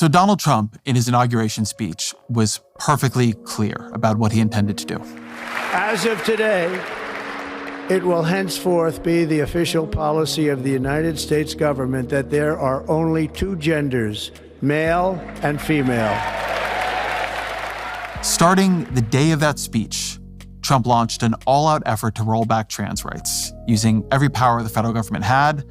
So Donald Trump, in his inauguration speech, was perfectly clear about what he intended to do. As of today, it will henceforth be the official policy of the United States government that there are only two genders, male and female. Starting the day of that speech, Trump launched an all-out effort to roll back trans rights, using every power the federal government had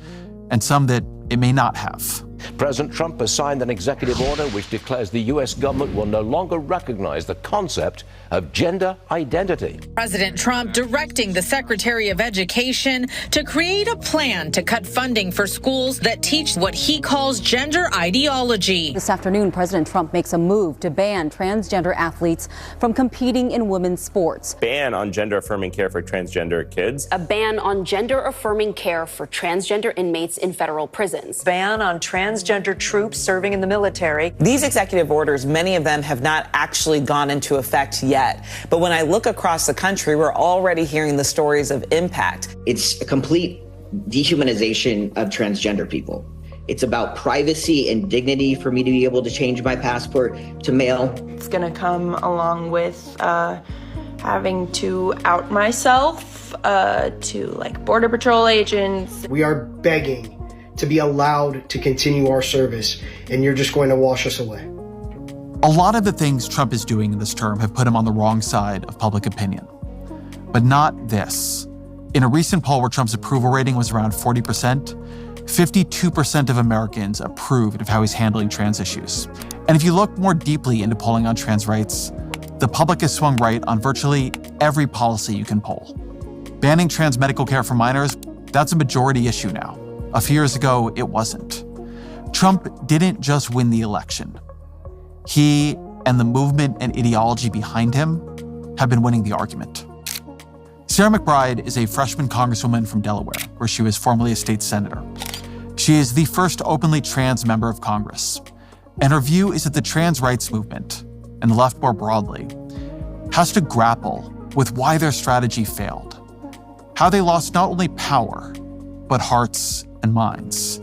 and some that it may not have. President Trump has signed an executive order which declares the U.S. government will no longer recognize the concept of gender identity. President Trump directing the Secretary of Education to create a plan to cut funding for schools that teach what he calls gender ideology. This afternoon, President Trump makes a move to ban transgender athletes from competing in women's sports. Ban on gender-affirming care for transgender kids. A ban on gender-affirming care for transgender inmates in federal prisons. Ban on transgender troops serving in the military. These executive orders, many of them have not actually gone into effect yet. But when I look across the country, we're already hearing the stories of impact. It's a complete dehumanization of transgender people. It's about privacy and dignity for me to be able to change my passport to male. It's going to come along with having to out myself to Border Patrol agents. We are begging to be allowed to continue our service, and you're just going to wash us away. A lot of the things Trump is doing in this term have put him on the wrong side of public opinion. But not this. In a recent poll where Trump's approval rating was around 40%, 52% of Americans approved of how he's handling trans issues. And if you look more deeply into polling on trans rights, the public has swung right on virtually every policy you can poll. Banning trans medical care for minors, that's a majority issue now. A few years ago, it wasn't. Trump didn't just win the election. He and the movement and ideology behind him have been winning the argument. Sarah McBride is a freshman congresswoman from Delaware, where she was formerly a state senator. She is the first openly trans member of Congress, and her view is that the trans rights movement, and the left more broadly, has to grapple with why their strategy failed, how they lost not only power, but hearts and minds.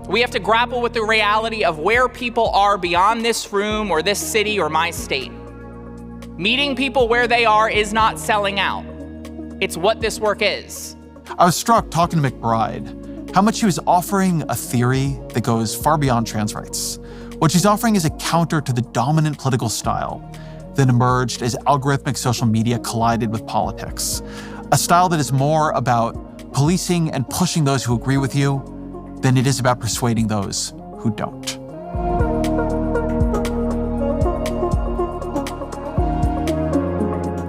We have to grapple with the reality of where people are beyond this room or this city or my state. Meeting people where they are is not selling out. It's what this work is. I was struck talking to McBride how much she was offering a theory that goes far beyond trans rights. What she's offering is a counter to the dominant political style that emerged as algorithmic social media collided with politics. A style that is more about policing and pushing those who agree with you than it is about persuading those who don't.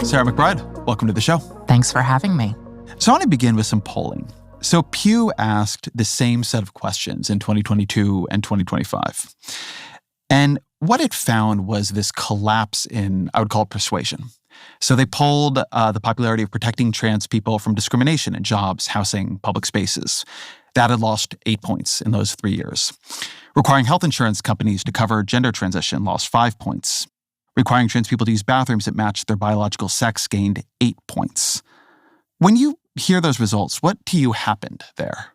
Sarah McBride, welcome to the show. Thanks for having me. So I want to begin with some polling. So Pew asked the same set of questions in 2022 and 2025. And what it found was this collapse in, I would call it, persuasion. So they polled the popularity of protecting trans people from discrimination in jobs, housing, public spaces. That had lost 8 points in those 3 years. Requiring health insurance companies to cover gender transition lost 5 points. Requiring trans people to use bathrooms that matched their biological sex gained 8 points. When you hear those results, what to you happened there?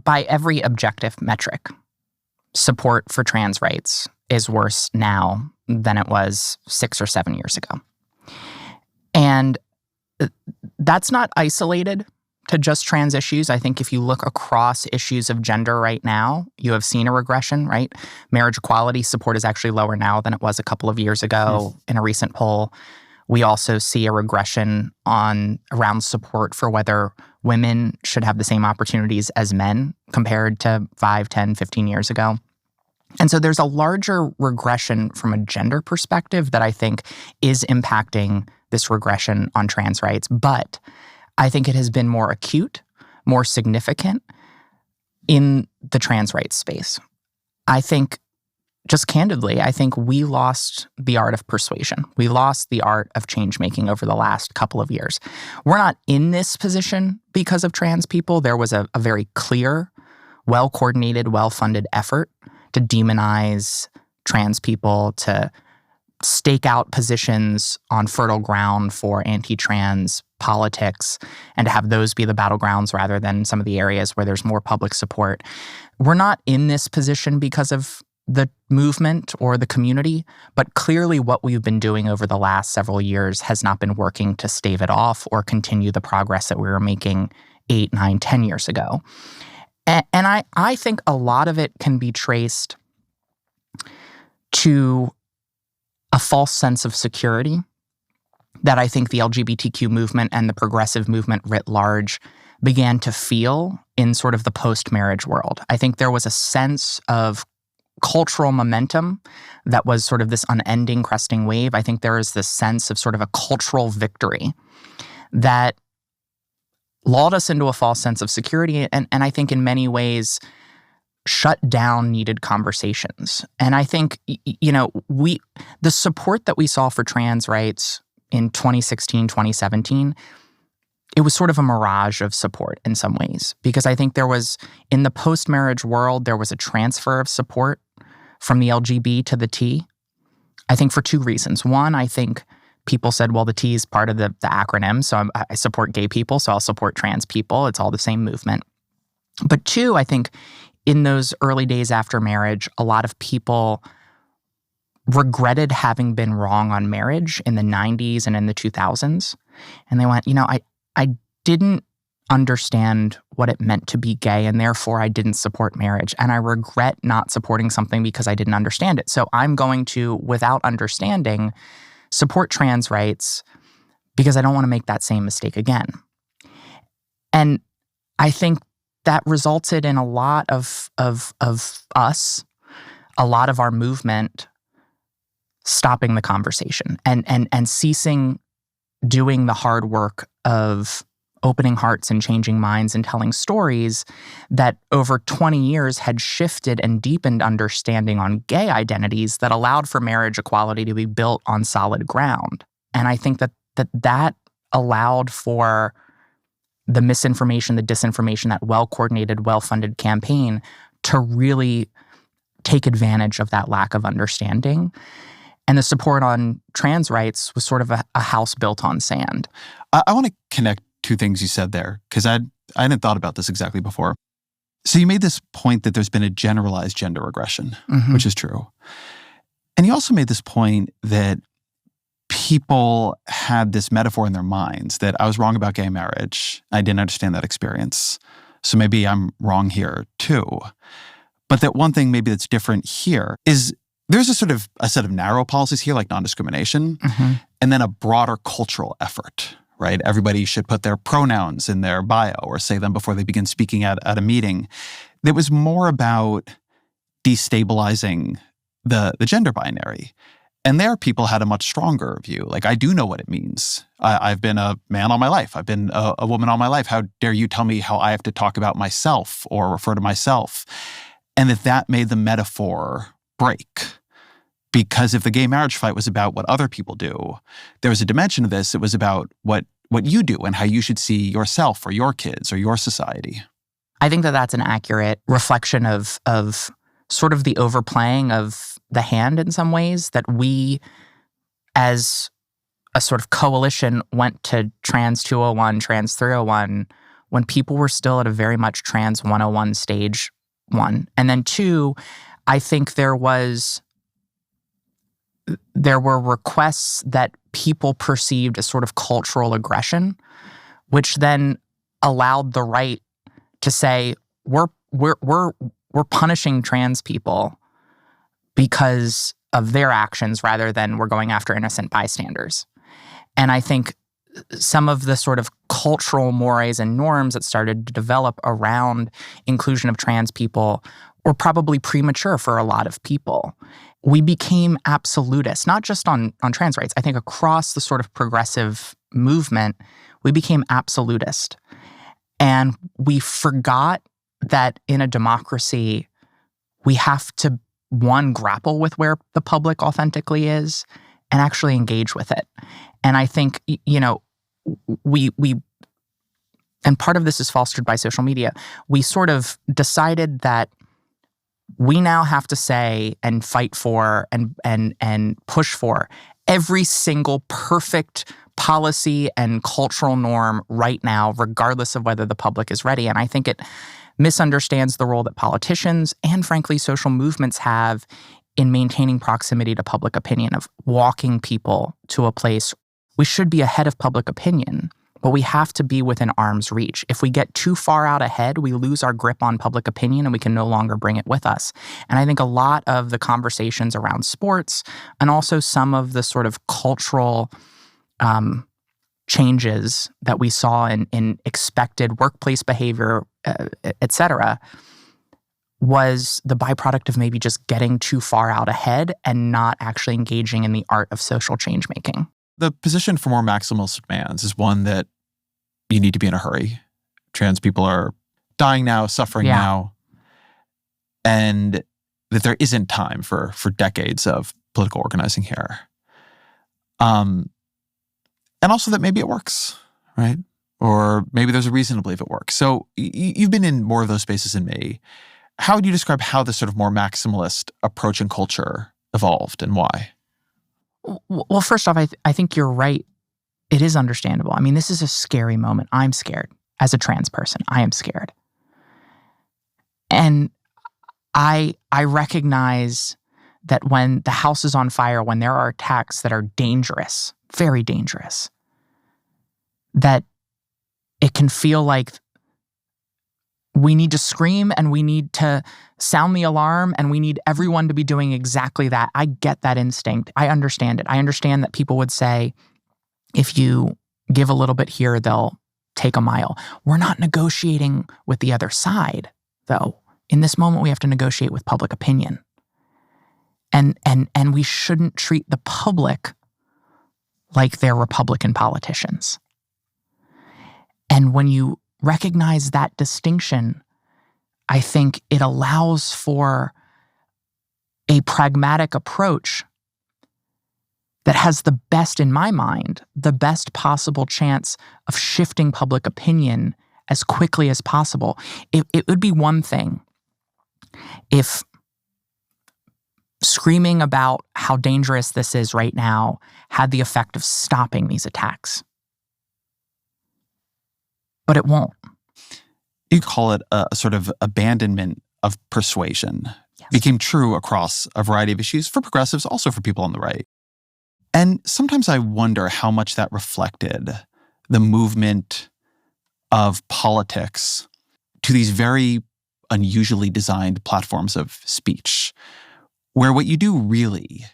By every objective metric, support for trans rights is worse now than it was 6 or 7 years ago. And that's not isolated to just trans issues. I think if you look across issues of gender right now, you have seen a regression, right? Marriage equality support is actually lower now than it was a couple of years ago in a recent poll. We also see a regression around support for whether women should have the same opportunities as men compared to 5, 10, 15 years ago. And so there's a larger regression from a gender perspective that I think is impacting this regression on trans rights. But I think it has been more acute, more significant in the trans rights space. I think, just candidly, I think we lost the art of persuasion. We lost the art of change making over the last couple of years. We're not in this position because of trans people. There was a very clear, well-coordinated, well-funded effort to demonize trans people, to stake out positions on fertile ground for anti-trans politics and to have those be the battlegrounds rather than some of the areas where there's more public support. We're not in this position because of the movement or the community, but clearly what we've been doing over the last several years has not been working to stave it off or continue the progress that we were making 8, 9, 10 years ago. And I think a lot of it can be traced to a false sense of security that I think the LGBTQ movement and the progressive movement writ large began to feel in sort of the post-marriage world. I think there was a sense of cultural momentum that was sort of this unending cresting wave. I think there is this sense of sort of a cultural victory that lulled us into a false sense of security and I think in many ways shut down needed conversations. And I think, the support that we saw for trans rights in 2016, 2017, it was sort of a mirage of support in some ways, because I think there was, in the post-marriage world, there was a transfer of support from the LGB to the T. I think for two reasons. One, I think people said, well, the T is part of the acronym, so I support gay people, so I'll support trans people. It's all the same movement. But two, I think in those early days after marriage, a lot of people regretted having been wrong on marriage in the 90s and in the 2000s. And they went, I didn't understand what it meant to be gay, and therefore I didn't support marriage. And I regret not supporting something because I didn't understand it. So I'm going to, without understanding, support trans rights because I don't want to make that same mistake again. And I think that resulted in a lot of us, a lot of our movement stopping the conversation and ceasing doing the hard work of opening hearts and changing minds and telling stories that over 20 years had shifted and deepened understanding on gay identities that allowed for marriage equality to be built on solid ground. And I think that allowed for the misinformation, the disinformation, that well-coordinated, well-funded campaign to really take advantage of that lack of understanding. And the support on trans rights was sort of a house built on sand. I want to connect two things you said there, because I hadn't thought about this exactly before. So you made this point that there's been a generalized gender regression, which is true. And you also made this point that people had this metaphor in their minds that I was wrong about gay marriage. I didn't understand that experience. So maybe I'm wrong here too. But that one thing maybe that's different here is there's a set of narrow policies here, like non-discrimination, and then a broader cultural effort, right? Everybody should put their pronouns in their bio or say them before they begin speaking at a meeting. That was more about destabilizing the gender binary. And there people had a much stronger view. Like, I do know what it means. I've been a man all my life. I've been a woman all my life. How dare you tell me how I have to talk about myself or refer to myself? And that made the metaphor break. Because if the gay marriage fight was about what other people do, there was a dimension of this. It was about what you do and how you should see yourself or your kids or your society. I think that's an accurate reflection of sort of the overplaying of the hand in some ways, that we as a sort of coalition went to Trans 201, Trans 301, when people were still at a very much Trans 101 stage one. And then two, I think there were requests that people perceived as sort of cultural aggression, which then allowed the right to say, we're punishing trans people because of their actions rather than we're going after innocent bystanders. And I think some of the sort of cultural mores and norms that started to develop around inclusion of trans people were probably premature for a lot of people. We became absolutist, not just on trans rights. I think across the sort of progressive movement, we became absolutist. And we forgot that in a democracy, we have to, one, grapple with where the public authentically is and actually engage with it. And I think, we and part of this is fostered by social media. We sort of decided that we now have to say and fight for and push for every single perfect policy and cultural norm right now, regardless of whether the public is ready. And I think it misunderstands the role that politicians and, frankly, social movements have in maintaining proximity to public opinion, of walking people to a place. We should be ahead of public opinion, but we have to be within arm's reach. If we get too far out ahead, we lose our grip on public opinion and we can no longer bring it with us. And I think a lot of the conversations around sports and also some of the sort of cultural changes that we saw in expected workplace behavior, et cetera, was the byproduct of maybe just getting too far out ahead and not actually engaging in the art of social change making. The position for more maximalist demands is one that you need to be in a hurry. Trans people are dying now, suffering now, and that there isn't time for decades of political organizing here. And also that maybe it works, right? Or maybe there's a reason to believe it works. So you've been in more of those spaces than me. How would you describe how this sort of more maximalist approach and culture evolved and why? Well, first off, I think you're right. It is understandable. I mean, this is a scary moment. I'm scared. As a trans person, I am scared. And I recognize that when the house is on fire, when there are attacks that are dangerous, very dangerous, that it can feel like we need to scream and we need to sound the alarm and we need everyone to be doing exactly that. I get that instinct. I understand it. I understand that people would say, if you give a little bit here, they'll take a mile. We're not negotiating with the other side, though. In this moment, we have to negotiate with public opinion. And we shouldn't treat the public like they're Republican politicians. And when you recognize that distinction, I think it allows for a pragmatic approach that has the best, in my mind, the best possible chance of shifting public opinion as quickly as possible. It would be one thing if screaming about how dangerous this is right now had the effect of stopping these attacks. But it won't. You call it a sort of abandonment of persuasion. Yes. Became true across a variety of issues for progressives, also for people on the right. And sometimes I wonder how much that reflected the movement of politics to these very unusually designed platforms of speech, where what you do really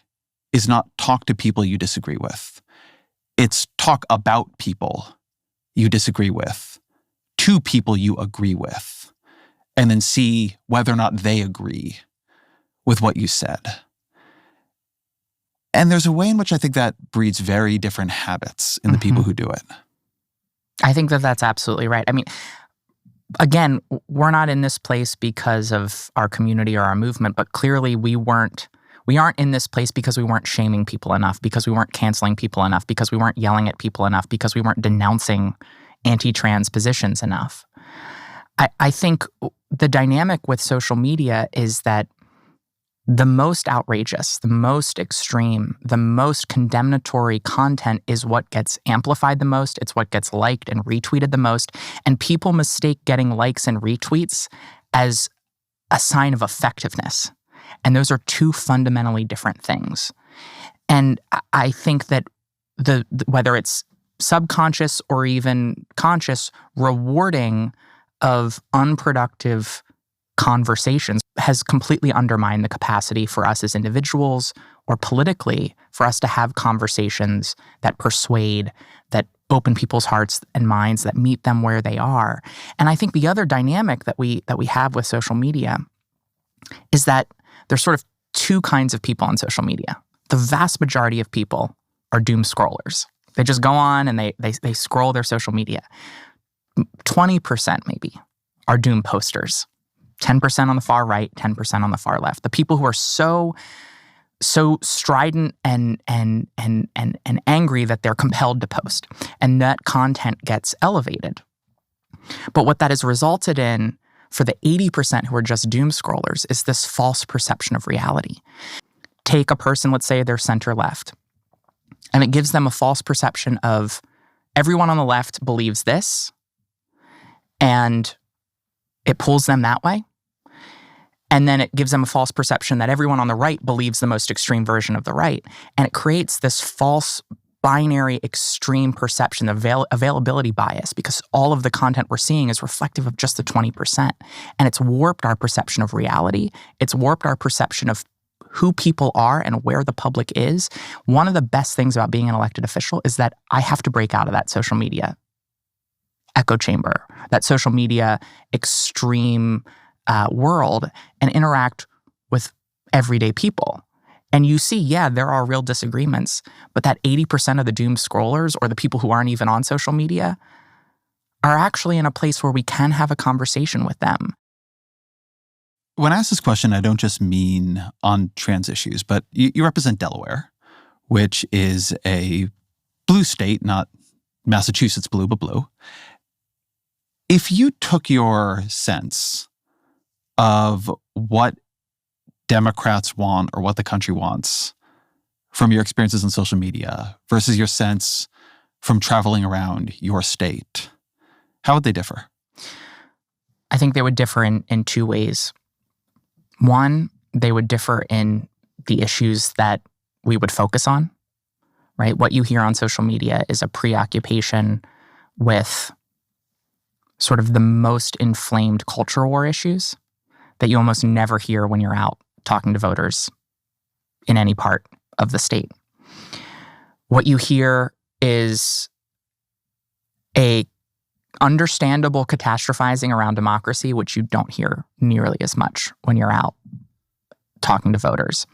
is not talk to people you disagree with. It's talk about people you disagree with to people you agree with, and then see whether or not they agree with what you said. And there's a way in which I think that breeds very different habits in the people who do it. I think that that's absolutely right. I mean, again, we're not in this place because of our community or our movement, but clearly we aren't in this place because we weren't shaming people enough, because we weren't canceling people enough, because we weren't yelling at people enough, because we weren't denouncing anti-trans positions enough. I think the dynamic with social media is that the most outrageous, the most extreme, the most condemnatory content is what gets amplified the most. It's what gets liked and retweeted the most. And people mistake getting likes and retweets as a sign of effectiveness. And those are two fundamentally different things. And I think that whether it's subconscious or even conscious rewarding of unproductive conversations has completely undermined the capacity for us as individuals or politically for us to have conversations that persuade, that open people's hearts and minds, that meet them where they are. And I think the other dynamic that we have with social media is that there's sort of two kinds of people on social media. The vast majority of people are doom scrollers. They just go on and they scroll their social media. 20% maybe are doom posters. 10% on the far right, 10% on the far left. The people who are so strident and angry that they're compelled to post. And that content gets elevated. But what that has resulted in for the 80% who are just doom scrollers is this false perception of reality. Take a person, let's say they're center-left, and it gives them a false perception of everyone on the left believes this, and it pulls them that way. And then it gives them a false perception that everyone on the right believes the most extreme version of the right. And it creates this false binary extreme perception, availability bias, because all of the content we're seeing is reflective of just the 20%. And it's warped our perception of reality. It's warped our perception of who people are and where the public is. One of the best things about being an elected official is that I have to break out of that social media echo chamber, that social media extreme world, and interact with everyday people. And you see, yeah, there are real disagreements, but that 80% of the doom scrollers or the people who aren't even on social media are actually in a place where we can have a conversation with them. When I ask this question, I don't just mean on trans issues, but you represent Delaware, which is a blue state, not Massachusetts blue, but blue. If you took your sense of what Democrats want or what the country wants from your experiences on social media versus your sense from traveling around your state, how would they differ? I think they would differ in two ways. One, they would differ in the issues that we would focus on, right? What you hear on social media is a preoccupation with sort of the most inflamed culture war issues that you almost never hear when you're out talking to voters in any part of the state. What you hear is a understandable catastrophizing around democracy, which you don't hear nearly as much when you're out talking to voters.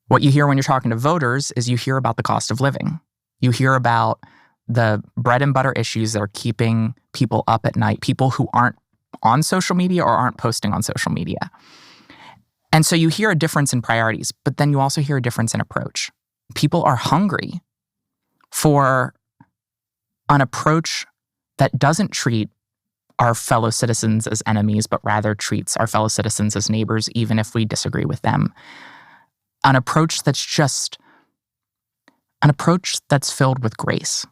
What you hear when you're talking to voters is you hear about the cost of living. You hear about the bread and butter issues that are keeping people up at night, people who aren't on social media or aren't posting on social media. And so you hear a difference in priorities, but then you also hear a difference in approach. People are hungry for an approach that doesn't treat our fellow citizens as enemies, but rather treats our fellow citizens as neighbors, even if we disagree with them. An approach that's just an approach that's filled with grace.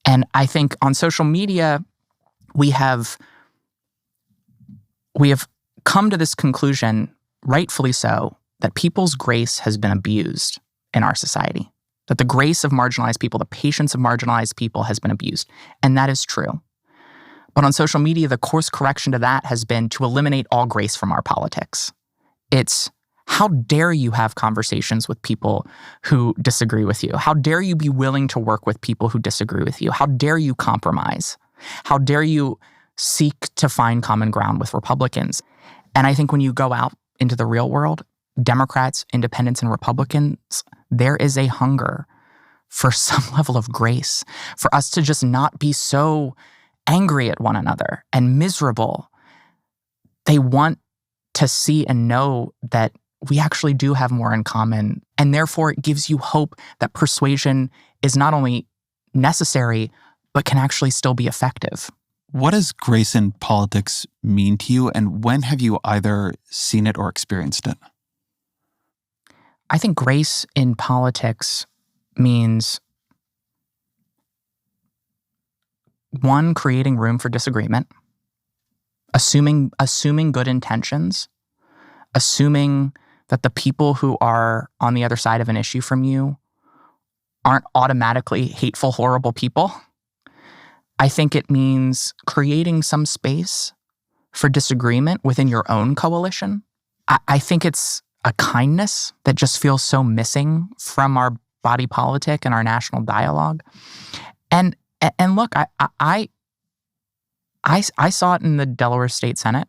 And I think on social media, we have come to this conclusion, rightfully so, that people's grace has been abused in our society. That the grace of marginalized people, the patience of marginalized people has been abused. And that is true. But on social media, the course correction to that has been to eliminate all grace from our politics. It's how dare you have conversations with people who disagree with you? How dare you be willing to work with people who disagree with you? How dare you compromise? How dare you seek to find common ground with Republicans? And I think when you go out into the real world, Democrats, independents, and Republicans, there is a hunger for some level of grace, for us to just not be so angry at one another and miserable. They want to see and know that we actually do have more in common. And therefore, it gives you hope that persuasion is not only necessary, but can actually still be effective. What does grace in politics mean to you, and when have you either seen it or experienced it? I think grace in politics means, one, creating room for disagreement, assuming good intentions, assuming that the people who are on the other side of an issue from you aren't automatically hateful, horrible people. I think it means creating some space for disagreement within your own coalition. I think it's a kindness that just feels so missing from our body politic and our national dialogue. And look, I saw it in the Delaware State Senate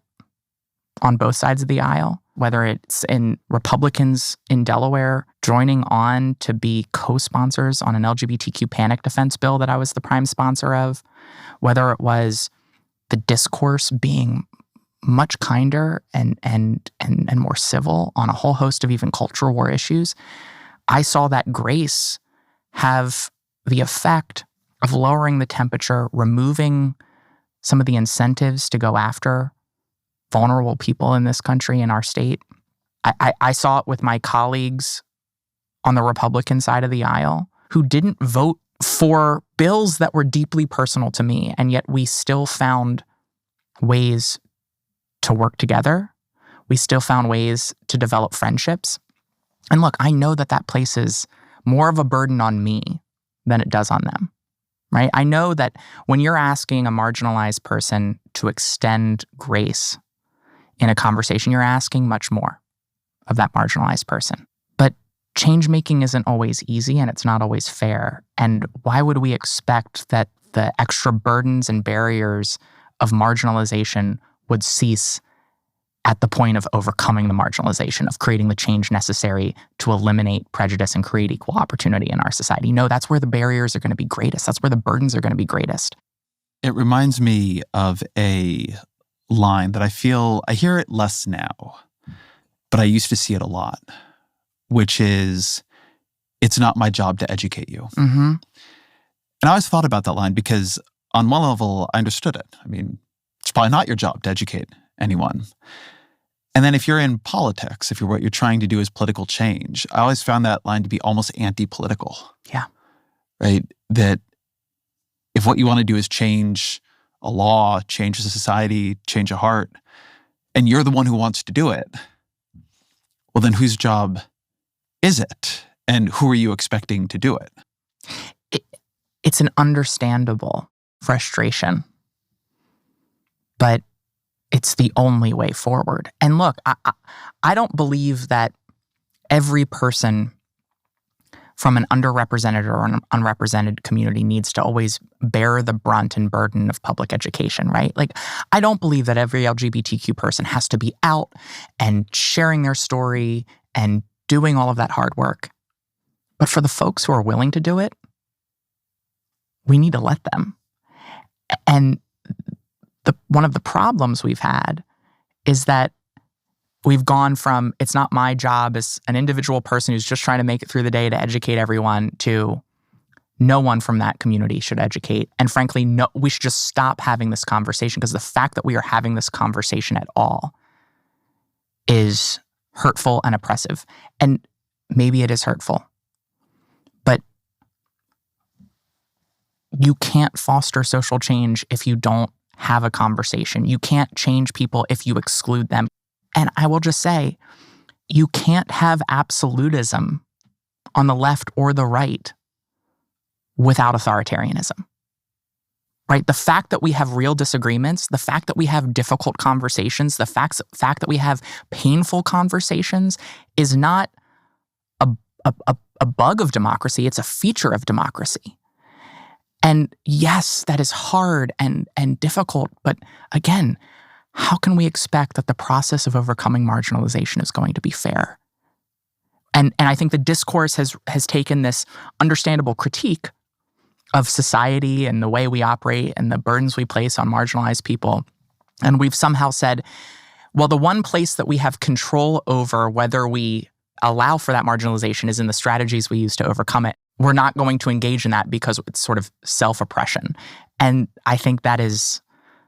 on both sides of the aisle, whether it's in Republicans in Delaware joining on to be co-sponsors on an LGBTQ panic defense bill that I was the prime sponsor of, whether it was the discourse being much kinder and more civil on a whole host of even culture war issues. I saw that grace have the effect of lowering the temperature, removing some of the incentives to go after vulnerable people in this country, in our state. I saw it with my colleagues on the Republican side of the aisle who didn't vote for bills that were deeply personal to me, and yet we still found ways to work together. We still found ways to develop friendships. And look, I know that places more of a burden on me than it does on them, right? I know that when you're asking a marginalized person to extend grace in a conversation, you're asking much more of that marginalized person. But change making isn't always easy, and it's not always fair. And why would we expect that the extra burdens and barriers of marginalization would cease at the point of overcoming the marginalization, of creating the change necessary to eliminate prejudice and create equal opportunity in our society? No, that's where the barriers are going to be greatest. That's where the burdens are going to be greatest. It reminds me of a line that I hear it less now, but I used to see it a lot, which is, it's not my job to educate you. Mm-hmm. And I always thought about that line because on one level, I understood it. I mean, it's probably not your job to educate anyone. And then if you're in politics, if what you're trying to do is political change, I always found that line to be almost anti-political. Yeah. Right? That if what you want to do is change a law, change a society, change a heart, and you're the one who wants to do it, well, then whose job is it? And who are you expecting to do it? It's an understandable frustration, but it's the only way forward. And look, I don't believe that every person from an underrepresented or an unrepresented community needs to always bear the brunt and burden of public education, right? Like, I don't believe that every LGBTQ person has to be out and sharing their story and doing all of that hard work. But for the folks who are willing to do it, we need to let them. And one of the problems we've had is that we've gone from, it's not my job as an individual person who's just trying to make it through the day to educate everyone, to no one from that community should educate. And frankly, no, we should just stop having this conversation, because the fact that we are having this conversation at all is hurtful and oppressive. And maybe it is hurtful, but you can't foster social change if you don't have a conversation. You can't change people if you exclude them. And I will just say, you can't have absolutism on the left or the right without authoritarianism, right? The fact that we have real disagreements, the fact that we have difficult conversations, the fact that we have painful conversations is not a bug of democracy. It's a feature of democracy. And yes, that is hard and difficult, but again, how can we expect that the process of overcoming marginalization is going to be fair? And I think the discourse has taken this understandable critique of society and the way we operate and the burdens we place on marginalized people, and we've somehow said, well, the one place that we have control over whether we allow for that marginalization is in the strategies we use to overcome it. We're not going to engage in that because it's sort of self-oppression. And I think that is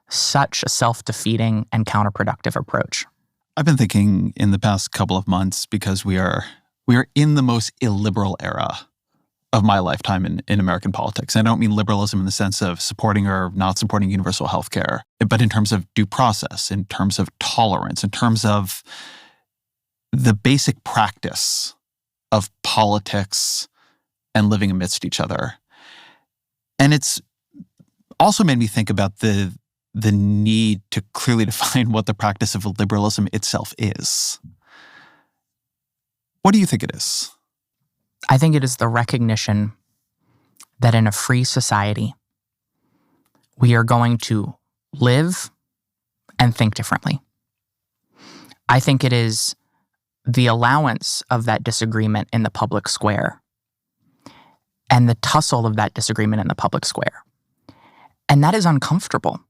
such a self-defeating and counterproductive approach. I've been thinking in the past couple of months, because we are in the most illiberal era of my lifetime in American politics. I don't mean liberalism in the sense of supporting or not supporting universal health care, but in terms of due process, in terms of tolerance, in terms of the basic practice of politics and living amidst each other. And it's also made me think about the need to clearly define what the practice of liberalism itself is. What do you think it is? I think it is the recognition that in a free society, we are going to live and think differently. I think it is the allowance of that disagreement in the public square and the tussle of that disagreement in the public square. And that is uncomfortable.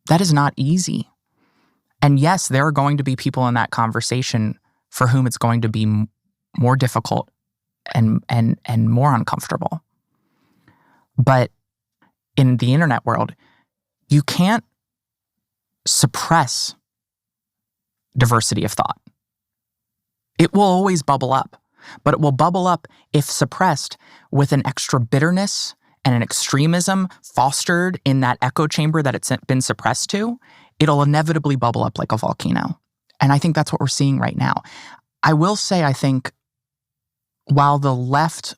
That is not easy. And yes, there are going to be people in that conversation for whom it's going to be more difficult and more uncomfortable. But in the internet world, you can't suppress diversity of thought. It will always bubble up, but it will bubble up if suppressed with an extra bitterness and an extremism fostered in that echo chamber that it's been suppressed to. It'll inevitably bubble up like a volcano. And I think that's what we're seeing right now. I will say, I think, while the left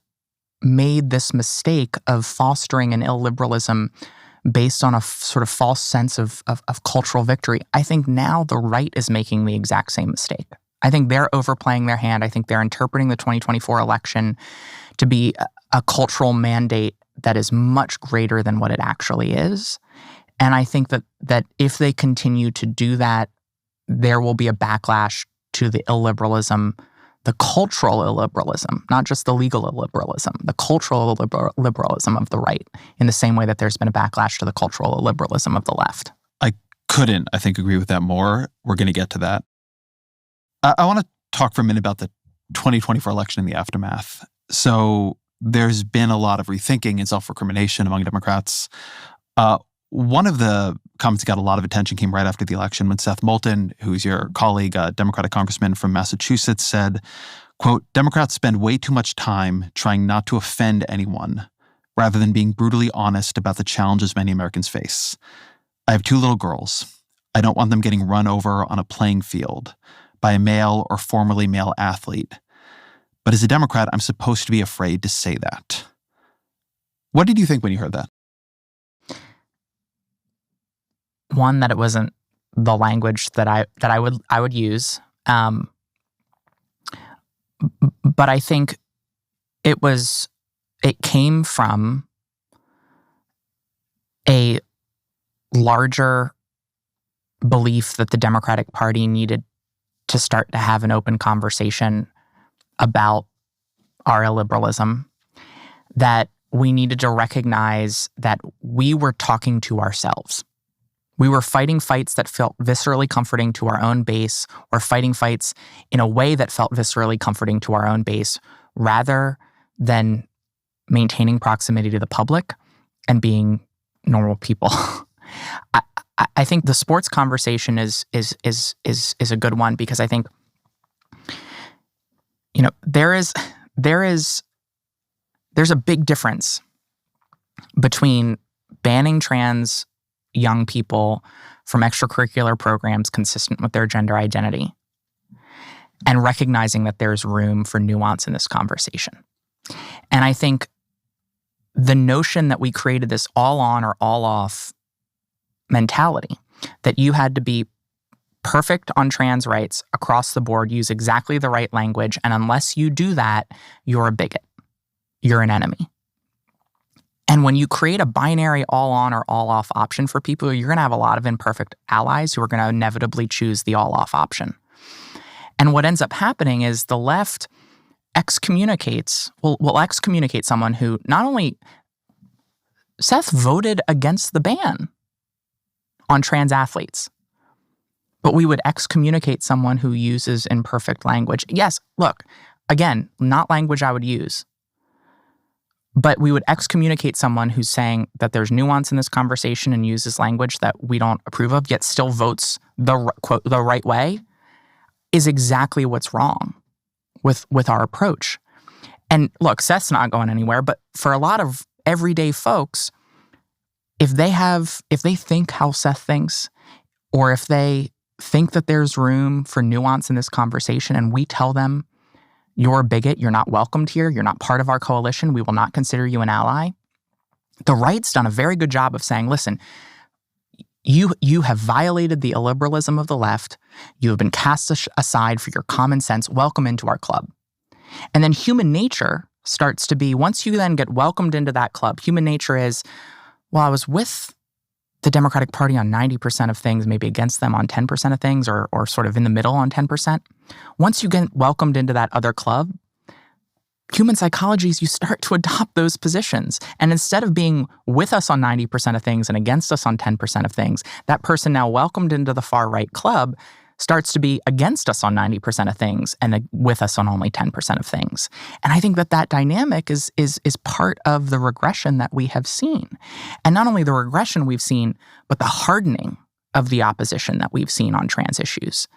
made this mistake of fostering an illiberalism based on a sort of false sense of cultural victory, I think now the right is making the exact same mistake. I think they're overplaying their hand. I think they're interpreting the 2024 election to be a cultural mandate that is much greater than what it actually is. And I think that if they continue to do that, there will be a backlash to the illiberalism, the cultural illiberalism, not just the legal illiberalism, the cultural illiberalism of the right, in the same way that there's been a backlash to the cultural illiberalism of the left. I couldn't, I think, agree with that more. We're going to get to that. I want to talk for a minute about the 2024 election and the aftermath. So there's been a lot of rethinking and self-recrimination among Democrats. One of the comments that got a lot of attention came right after the election when Seth Moulton, who's your colleague, a Democratic congressman from Massachusetts, said, quote, "Democrats spend way too much time trying not to offend anyone rather than being brutally honest about the challenges many Americans face. I have 2 little girls. I don't want them getting run over on a playing field by a male or formerly male athlete. But as a Democrat, I'm supposed to be afraid to say that." What did you think when you heard that? One, that it wasn't the language that I would use, but I think it came from a larger belief that the Democratic Party needed to start to have an open conversation about our illiberalism, that we needed to recognize that we were talking to ourselves. We were fighting fights that felt viscerally comforting to our own base, or fighting fights in a way that felt viscerally comforting to our own base, rather than maintaining proximity to the public and being normal people. I think the sports conversation is a good one, because I think, you know, there's a big difference between banning trans young people from extracurricular programs consistent with their gender identity and recognizing that there's room for nuance in this conversation. And I think the notion that we created this all on or all off mentality, that you had to be perfect on trans rights across the board, use exactly the right language, and unless you do that, you're a bigot, you're an enemy. And when you create a binary all on or all off option for people, you're going to have a lot of imperfect allies who are going to inevitably choose the all off option. And what ends up happening is the left will excommunicate someone who not only Seth voted against the ban on trans athletes, but we would excommunicate someone who uses imperfect language. Yes, look, again, not language I would use. But we would excommunicate someone who's saying that there's nuance in this conversation and uses language that we don't approve of, yet still votes the right way, is exactly what's wrong with our approach. And look, Seth's not going anywhere, but for a lot of everyday folks, if they think how Seth thinks, or if they think that there's room for nuance in this conversation, and we tell them, "You're a bigot, you're not welcomed here, you're not part of our coalition, we will not consider you an ally," the right's done a very good job of saying, listen, you have violated the illiberalism of the left, you have been cast aside for your common sense, welcome into our club. And then human nature starts to be, once you then get welcomed into that club, human nature is, well, I was with the Democratic Party on 90% of things, maybe against them on 10% of things, or sort of in the middle on 10%. Once you get welcomed into that other club, human psychology is you start to adopt those positions. And instead of being with us on 90% of things and against us on 10% of things, that person now welcomed into the far right club starts to be against us on 90% of things and with us on only 10% of things. And I think that dynamic is part of the regression that we have seen. And not only the regression we've seen, but the hardening of the opposition that we've seen on trans issues.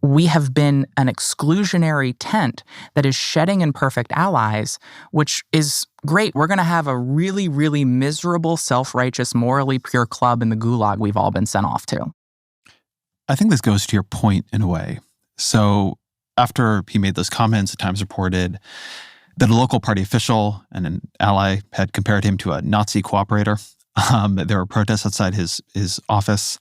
We have been an exclusionary tent that is shedding imperfect allies, which is great. We're going to have a really, really miserable, self-righteous, morally pure club in the gulag we've all been sent off to. I think this goes to your point in a way. So after he made those comments, the Times reported that a local party official and an ally had compared him to a Nazi cooperator. There were protests outside his office.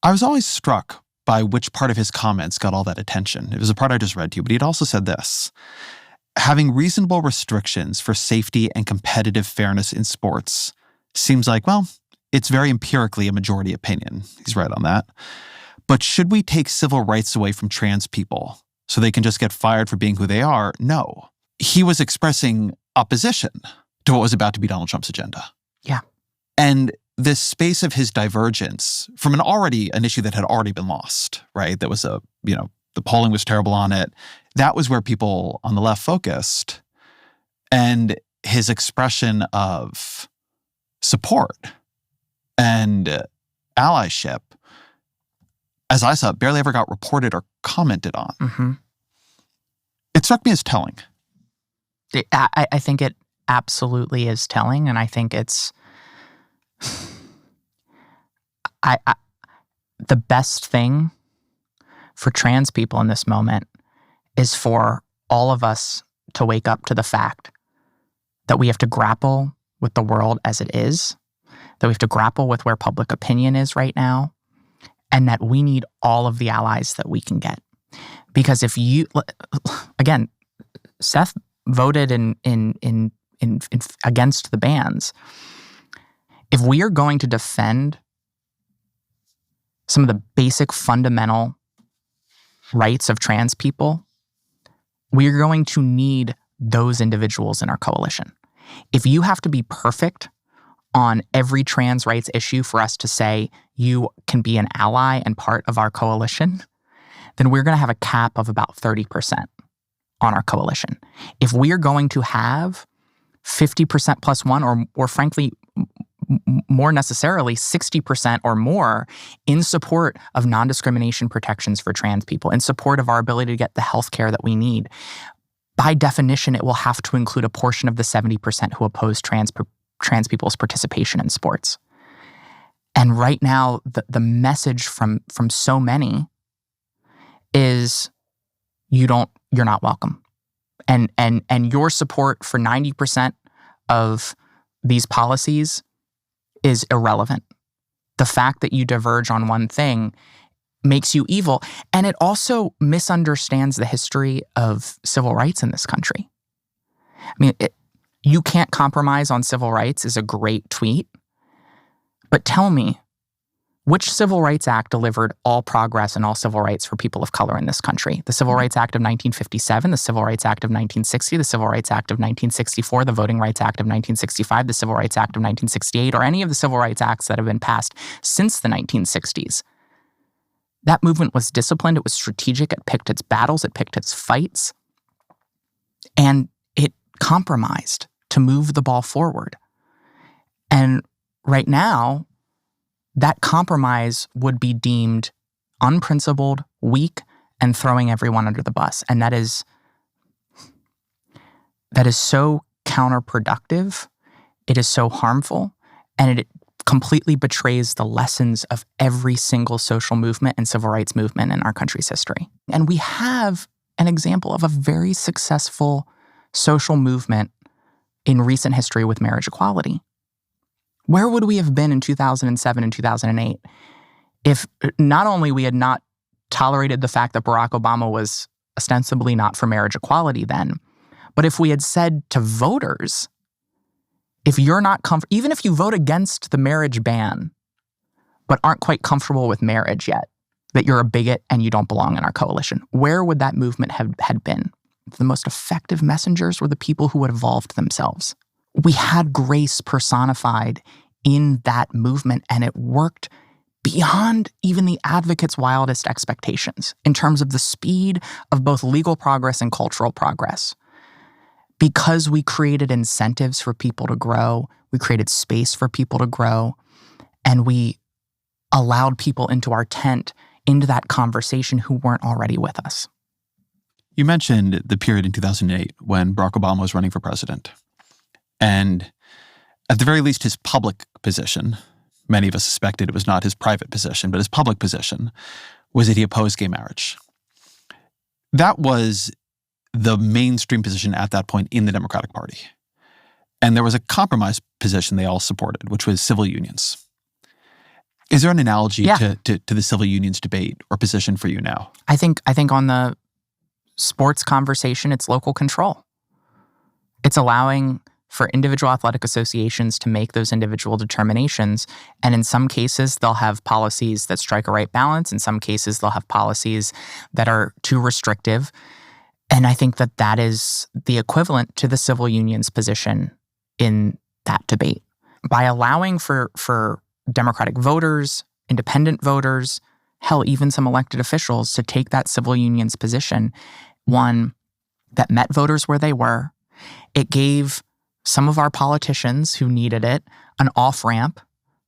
I was always struck by which part of his comments got all that attention. It was a part I just read to you, but he'd also said this: having reasonable restrictions for safety and competitive fairness in sports seems like, well, it's very empirically a majority opinion. He's right on that. But should we take civil rights away from trans people so they can just get fired for being who they are? No. He was expressing opposition to what was about to be Donald Trump's agenda. Yeah. And this space of his divergence from an issue that had already been lost, right? That was the polling was terrible on it. That was where people on the left focused. And his expression of support and allyship, as I saw, barely ever got reported or commented on. Mm-hmm. It struck me as telling. I think it absolutely is telling, and I think it's the best thing for trans people in this moment is for all of us to wake up to the fact that we have to grapple with the world as it is, that we have to grapple with where public opinion is right now, and that we need all of the allies that we can get. Because if you, again, Seth voted in against the bans. If we are going to defend some of the basic fundamental rights of trans people, we are going to need those individuals in our coalition. If you have to be perfect on every trans rights issue for us to say you can be an ally and part of our coalition, then we're going to have a cap of about 30% on our coalition. If we are going to have 50% plus one, or frankly, more necessarily 60% or more in support of non-discrimination protections for trans people, in support of our ability to get the health care that we need, by definition, it will have to include a portion of the 70% who oppose trans people's participation in sports. And right now, the message from so many is you're not welcome. And your support for 90% of these policies is irrelevant. The fact that you diverge on one thing makes you evil. And it also misunderstands the history of civil rights in this country. I mean, you can't compromise on civil rights is a great tweet. But tell me, which Civil Rights Act delivered all progress and all civil rights for people of color in this country? The Civil Rights Act of 1957, the Civil Rights Act of 1960, the Civil Rights Act of 1964, the Voting Rights Act of 1965, the Civil Rights Act of 1968, or any of the civil rights acts that have been passed since the 1960s. That movement was disciplined, it was strategic, it picked its battles, it picked its fights, and it compromised to move the ball forward. And right now, that compromise would be deemed unprincipled, weak, and throwing everyone under the bus. And that is so counterproductive. It is so harmful, and it completely betrays the lessons of every single social movement and civil rights movement in our country's history. And we have an example of a very successful social movement in recent history with marriage equality. Where would we have been in 2007 and 2008 if not only we had not tolerated the fact that Barack Obama was ostensibly not for marriage equality then, but if we had said to voters, if you're not even if you vote against the marriage ban, but aren't quite comfortable with marriage yet, that you're a bigot and you don't belong in our coalition, where would that movement had been? The most effective messengers were the people who had evolved themselves. We had grace personified in that movement, and it worked beyond even the advocates' wildest expectations in terms of the speed of both legal progress and cultural progress. Because we created incentives for people to grow, we created space for people to grow, and we allowed people into our tent, into that conversation who weren't already with us. You mentioned the period in 2008 when Barack Obama was running for president. And at the very least, his public position, many of us suspected it was not his private position, but his public position, was that he opposed gay marriage. That was the mainstream position at that point in the Democratic Party. And there was a compromise position they all supported, which was civil unions. Is there an analogy to the civil unions debate or position for you now? I think on the sports conversation, it's local control. It's allowing for individual athletic associations to make those individual determinations. And in some cases, they'll have policies that strike a right balance. In some cases, they'll have policies that are too restrictive. And I think that that is the equivalent to the civil unions position in that debate. By allowing for Democratic voters, independent voters, hell, even some elected officials to take that civil unions position, one that met voters where they were, it gave some of our politicians who needed it an off-ramp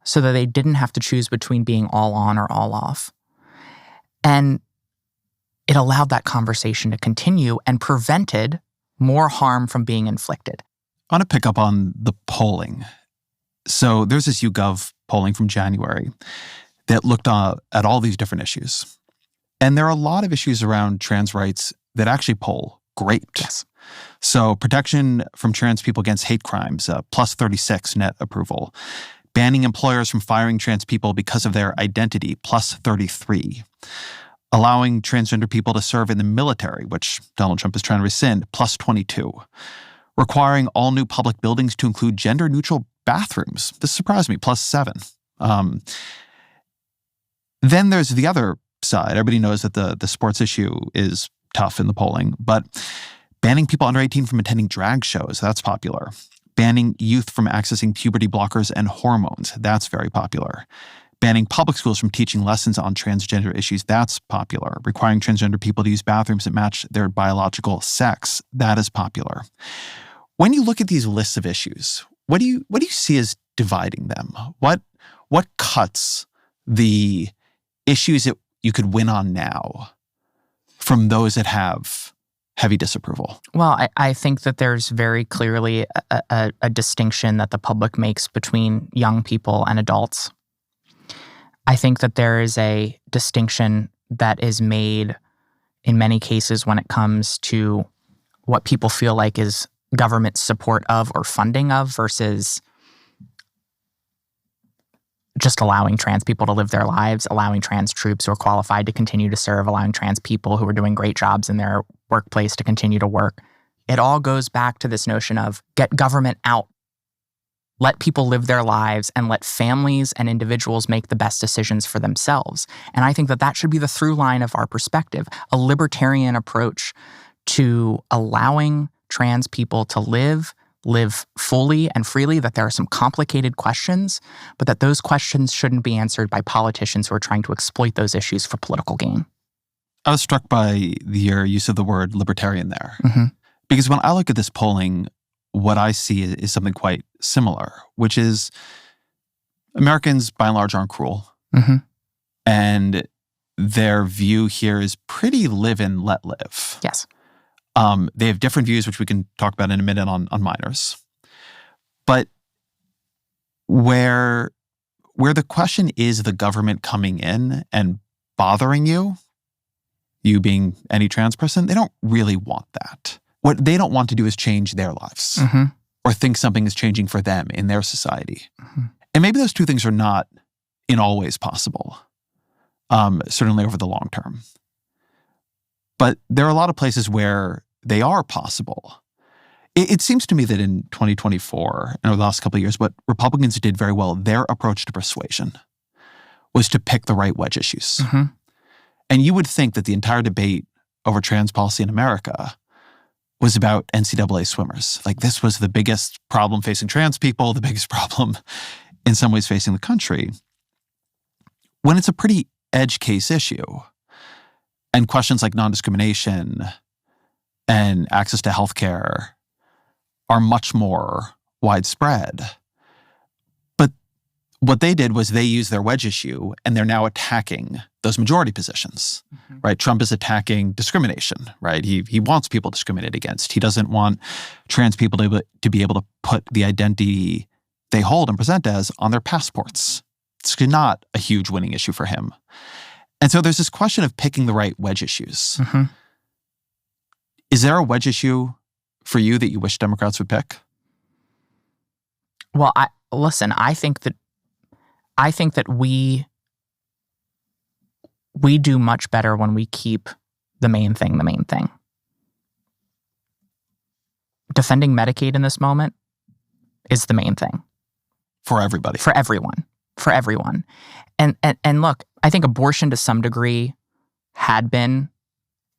so that they didn't have to choose between being all on or all off. And it allowed that conversation to continue and prevented more harm from being inflicted. I want to pick up on the polling. So there's this YouGov polling from January that looked at all these different issues. And there are a lot of issues around trans rights that actually poll great. Yes. So protection from trans people against hate crimes, plus 36 net approval. Banning employers from firing trans people because of their identity, plus 33. Allowing transgender people to serve in the military, which Donald Trump is trying to rescind, plus 22. Requiring all new public buildings to include gender-neutral bathrooms. This surprised me, plus 7. Then there's the other side. Everybody knows that the sports issue is tough in the polling, but banning people under 18 from attending drag shows, that's popular. Banning youth from accessing puberty blockers and hormones, that's very popular. Banning public schools from teaching lessons on transgender issues, that's popular. Requiring transgender people to use bathrooms that match their biological sex, that is popular. When you look at these lists of issues, what do you see as dividing them? What cuts the issues that you could win on now from those that have heavy disapproval? Well, I think that there's very clearly a distinction that the public makes between young people and adults. I think that there is a distinction that is made in many cases when it comes to what people feel like is government support of or funding of versus just allowing trans people to live their lives, allowing trans troops who are qualified to continue to serve, allowing trans people who are doing great jobs in their workplace to continue to work. It all goes back to this notion of get government out. Let people live their lives and let families and individuals make the best decisions for themselves. And I think that that should be the through line of our perspective, a libertarian approach to allowing trans people to live fully and freely, that there are some complicated questions, but that those questions shouldn't be answered by politicians who are trying to exploit those issues for political gain. I was struck by your use of the word libertarian there. Mm-hmm. Because when I look at this polling, what I see is something quite similar, which is Americans, by and large, aren't cruel. Mm-hmm. And their view here is pretty live and let live. Yes. They have different views, which we can talk about in a minute on minors. But where the question is the government coming in and bothering you being any trans person, they don't really want that. What they don't want to do is change their lives mm-hmm. or think something is changing for them in their society. Mm-hmm. And maybe those two things are not in all ways possible, certainly over the long term. But there are a lot of places where they are possible. It seems to me that in 2024 and over the last couple of years, what Republicans did very well, their approach to persuasion was to pick the right wedge issues. Mm-hmm. And you would think that the entire debate over trans policy in America was about NCAA swimmers. Like this was the biggest problem facing trans people, the biggest problem in some ways facing the country. when it's a pretty edge case issue. And questions like non-discrimination and access to healthcare are much more widespread. But what they did was they used their wedge issue, and they're now attacking those majority positions, right? Trump is attacking discrimination, right? He wants people discriminated against. He doesn't want trans people to be able to put the identity they hold and present as on their passports. It's not a huge winning issue for him. And so there's this question of picking the right wedge issues. Is there a wedge issue for you that you wish Democrats would pick? Well, I think that we do much better when we keep the main thing the main thing. Defending Medicaid in this moment is the main thing. For everybody. For everyone. For everyone. And look, I think abortion to some degree had been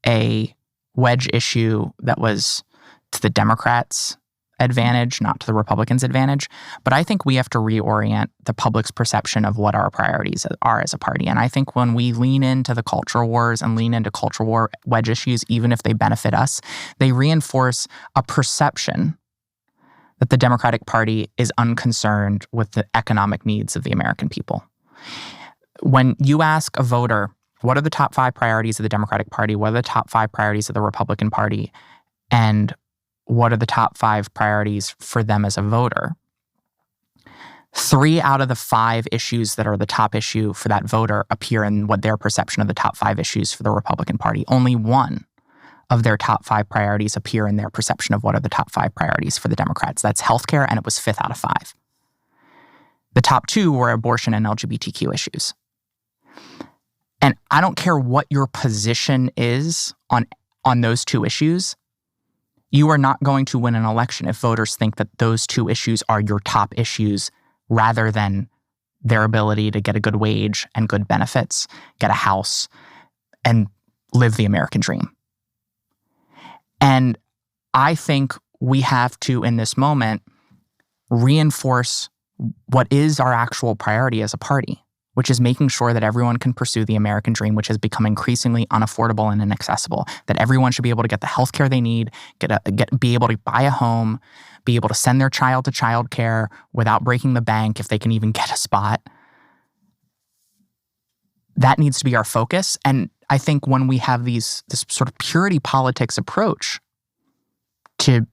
a wedge issue that was to the Democrats' advantage, not to the Republicans' advantage. But I think we have to reorient the public's perception of what our priorities are as a party. And I think when we lean into the culture wars and lean into culture war wedge issues, even if they benefit us, they reinforce a perception that the Democratic Party is unconcerned with the economic needs of the American people. When you ask a voter, what are the top 5 priorities of the Democratic Party? What are the top 5 priorities of the Republican Party? And what are the top 5 priorities for them as a voter? 3 out of the 5 issues that are the top issue for that voter appear in what their perception of the top 5 issues for the Republican Party. Only 1 of their top 5 priorities appear in their perception of what are the top 5 priorities for the Democrats. That's healthcare, and it was 5th out of 5. The top 2 were abortion and LGBTQ issues. And I don't care what your position is on those 2 issues, you are not going to win an election if voters think that those 2 issues are your top issues rather than their ability to get a good wage and good benefits, get a house, and live the American dream. And I think we have to, in this moment, reinforce what is our actual priority as a party, which is making sure that everyone can pursue the American dream, which has become increasingly unaffordable and inaccessible, that everyone should be able to get the health care they need, be able to buy a home, be able to send their child to childcare without breaking the bank if they can even get a spot. That needs to be our focus. And I think when we have this sort of purity politics approach to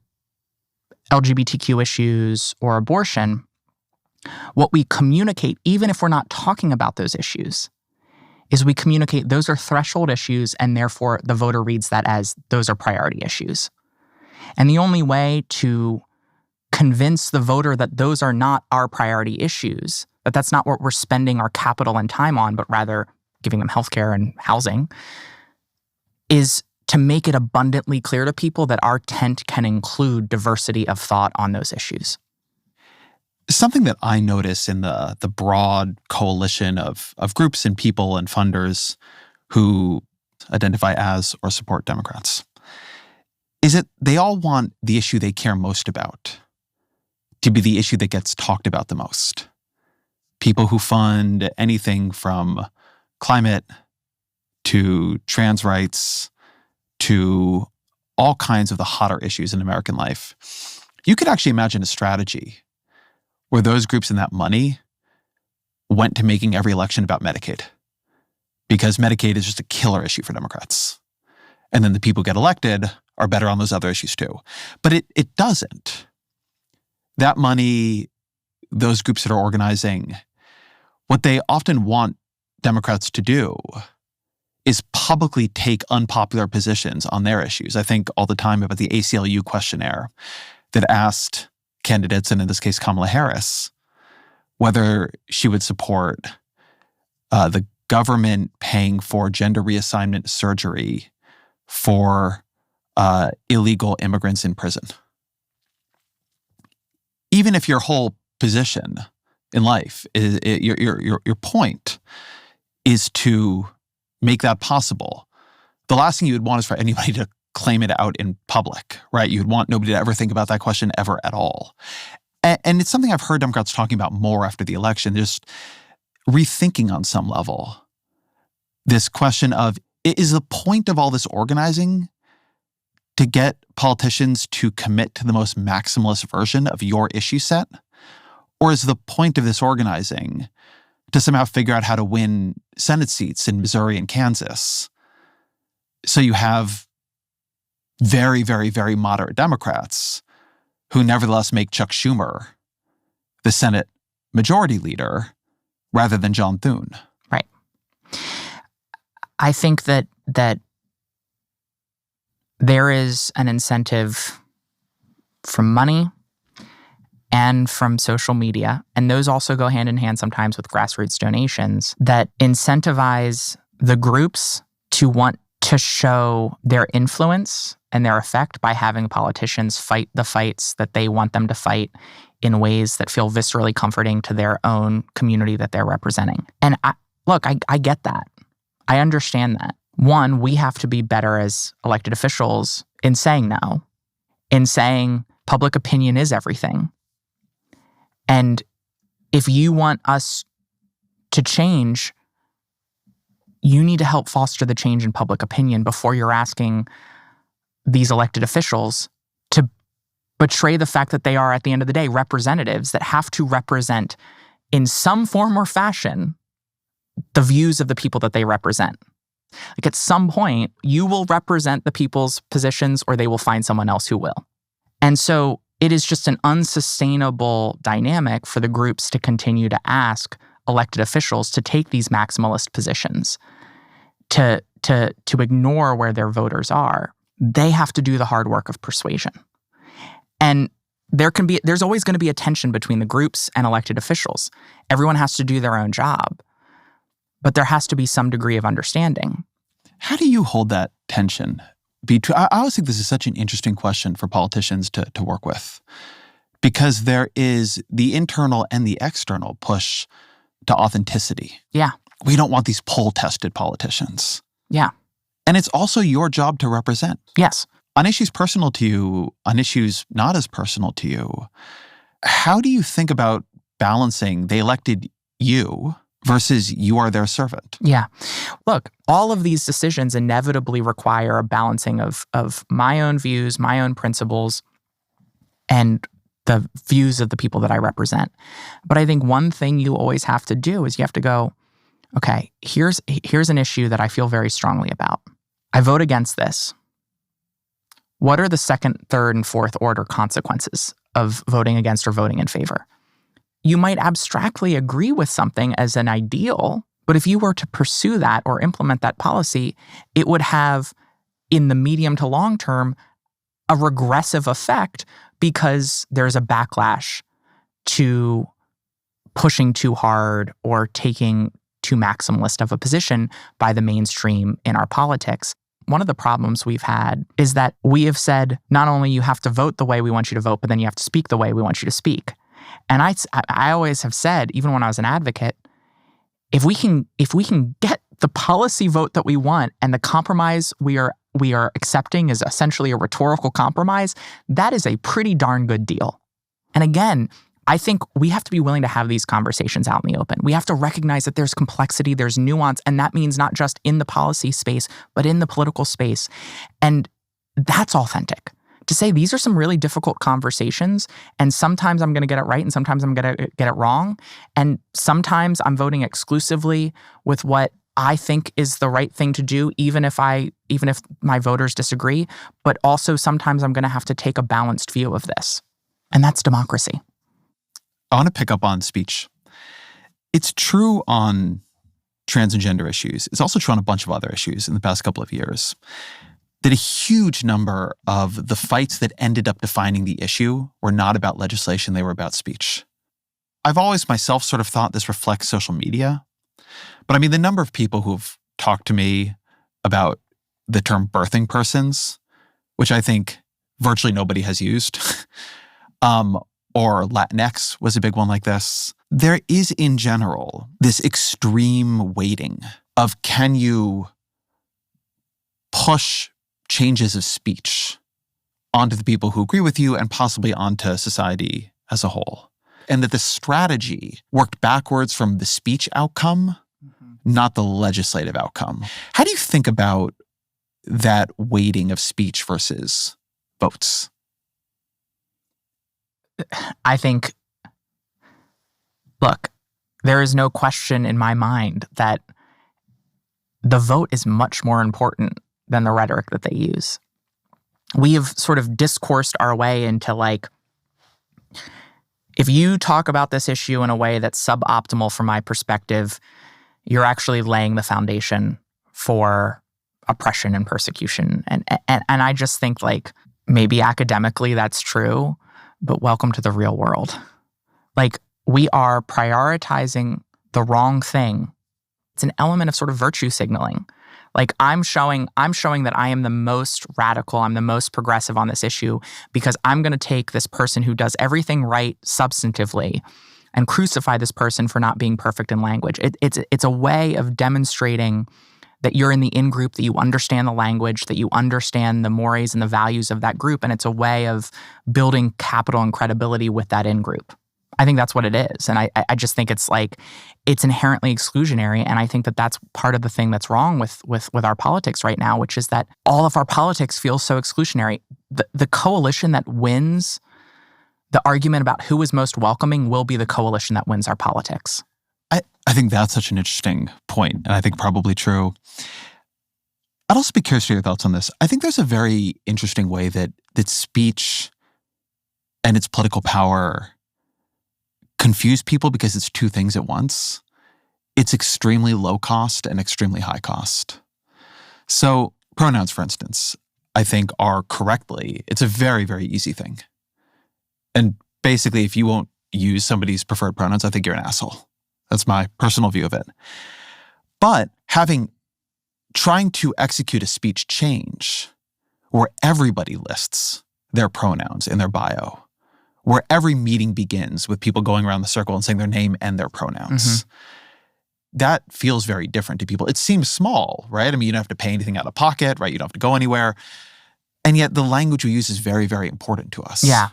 LGBTQ issues or abortion, what we communicate, even if we're not talking about those issues, is we communicate those are threshold issues, and therefore the voter reads that as those are priority issues. And the only way to convince the voter that those are not our priority issues, that that's not what we're spending our capital and time on, but rather giving them healthcare and housing, is to make it abundantly clear to people that our tent can include diversity of thought on those issues. Something that I notice in the broad coalition of groups and people and funders who identify as or support Democrats is that they all want the issue they care most about to be the issue that gets talked about the most. People who fund anything from climate to trans rights to all kinds of the hotter issues in American life. You could actually imagine a strategy where those groups and that money went to making every election about Medicaid, because Medicaid is just a killer issue for Democrats. And then the people who get elected are better on those other issues too. But it doesn't. That money, those groups that are organizing, what they often want Democrats to do is publicly take unpopular positions on their issues. I think all the time about the ACLU questionnaire that asked candidates, and in this case Kamala Harris, whether she would support the government paying for gender reassignment surgery for illegal immigrants in prison. Even if your whole position in life, your point is to make that possible, the last thing you would want is for anybody to claim it out in public, right? You'd want nobody to ever think about that question ever at all. And it's something I've heard Democrats talking about more after the election. Just rethinking on some level this question of, is the point of all this organizing to get politicians to commit to the most maximalist version of your issue set? Or is the point of this organizing to somehow figure out how to win Senate seats in Missouri and Kansas? So you have very, very, very moderate Democrats who nevertheless make Chuck Schumer the Senate majority leader rather than John Thune. Right. I think that there is an incentive from money and from social media, and those also go hand in hand sometimes with grassroots donations, that incentivize the groups to want to show their influence and their effect by having politicians fight the fights that they want them to fight in ways that feel viscerally comforting to their own community that they're representing. And I get that. I understand that. One, we have to be better as elected officials in saying no, in saying public opinion is everything. And if you want us to change, you need to help foster the change in public opinion before you're asking these elected officials to betray the fact that they are, at the end of the day, representatives that have to represent in some form or fashion the views of the people that they represent. Like, at some point, you will represent the people's positions or they will find someone else who will. And so it is just an unsustainable dynamic for the groups to continue to ask elected officials to take these maximalist positions, to ignore where their voters are. They have to do the hard work of persuasion. And there's always going to be a tension between the groups and elected officials. Everyone has to do their own job, but there has to be some degree of understanding. How do you hold that tension? I always think this is such an interesting question for politicians to work with, because there is the internal and the external push to authenticity. Yeah. We don't want these poll-tested politicians. Yeah. And it's also your job to represent. Yes. On issues personal to you, on issues not as personal to you, how do you think about balancing they elected you versus you are their servant? Yeah. Look, all of these decisions inevitably require a balancing of my own views, my own principles, and the views of the people that I represent. But I think one thing you always have to do is you have to go, okay, here's an issue that I feel very strongly about. I vote against this. What are the second, third, and fourth order consequences of voting against or voting in favor? You might abstractly agree with something as an ideal, but if you were to pursue that or implement that policy, it would have, in the medium to long term, a regressive effect because there's a backlash to pushing too hard or taking too maximalist of a position by the mainstream in our politics. One of the problems we've had is that we have said, not only you have to vote the way we want you to vote, but then you have to speak the way we want you to speak. And I always have said, even when I was an advocate, if we can get the policy vote that we want and the compromise we are accepting is essentially a rhetorical compromise, that is a pretty darn good deal. And again, I think we have to be willing to have these conversations out in the open. We have to recognize that there's complexity, there's nuance, and that means not just in the policy space, but in the political space. And that's authentic. To say these are some really difficult conversations, and sometimes I'm going to get it right and sometimes I'm going to get it wrong. And sometimes I'm voting exclusively with what I think is the right thing to do, even if my voters disagree. But also sometimes I'm going to have to take a balanced view of this. And that's democracy. I want to pick up on speech. It's true on trans and gender issues. It's also true on a bunch of other issues in the past couple of years, that a huge number of the fights that ended up defining the issue were not about legislation, they were about speech. I've always myself sort of thought this reflects social media. But I mean, the number of people who've talked to me about the term birthing persons, which I think virtually nobody has used, or Latinx was a big one like this. There is, in general, this extreme weighting of, can you push changes of speech onto the people who agree with you and possibly onto society as a whole? and that the strategy worked backwards from the speech outcome, not the legislative outcome. How do you think about that weighting of speech versus votes? I think, look, there is no question in my mind that the vote is much more important than the rhetoric that they use. We have sort of discoursed our way into like, if you talk about this issue in a way that's suboptimal from my perspective, you're actually laying the foundation for oppression and persecution. And I just think like maybe academically that's true, but welcome to the real world. Like we are prioritizing the wrong thing. It's an element of sort of virtue signaling. Like I'm showing that I am the most radical, I'm the most progressive on this issue because I'm going to take this person who does everything right substantively and crucify this person for not being perfect in language. It's a way of demonstrating that you're in the in-group, that you understand the language, that you understand the mores and the values of that group, and it's a way of building capital and credibility with that in-group. I think that's what it is. And I just think it's like, it's inherently exclusionary. And I think that that's part of the thing that's wrong with our politics right now, which is that all of our politics feels so exclusionary. The coalition that wins the argument about who is most welcoming will be the coalition that wins our politics. I think that's such an interesting point, and I think probably true. I'd also be curious for your thoughts on this. I think there's a very interesting way that speech and its political power confuse people because it's two things at once. It's extremely low cost and extremely high cost. So pronouns, for instance, I think are correctly, it's a very, very easy thing. And basically, if you won't use somebody's preferred pronouns, I think you're an asshole. That's my personal view of it. But trying to execute a speech change where everybody lists their pronouns in their bio, where every meeting begins with people going around the circle and saying their name and their pronouns, that feels very different to people. It seems small, right? I mean, you don't have to pay anything out of pocket, right? You don't have to go anywhere. And yet the language we use is very, very important to us. Yeah.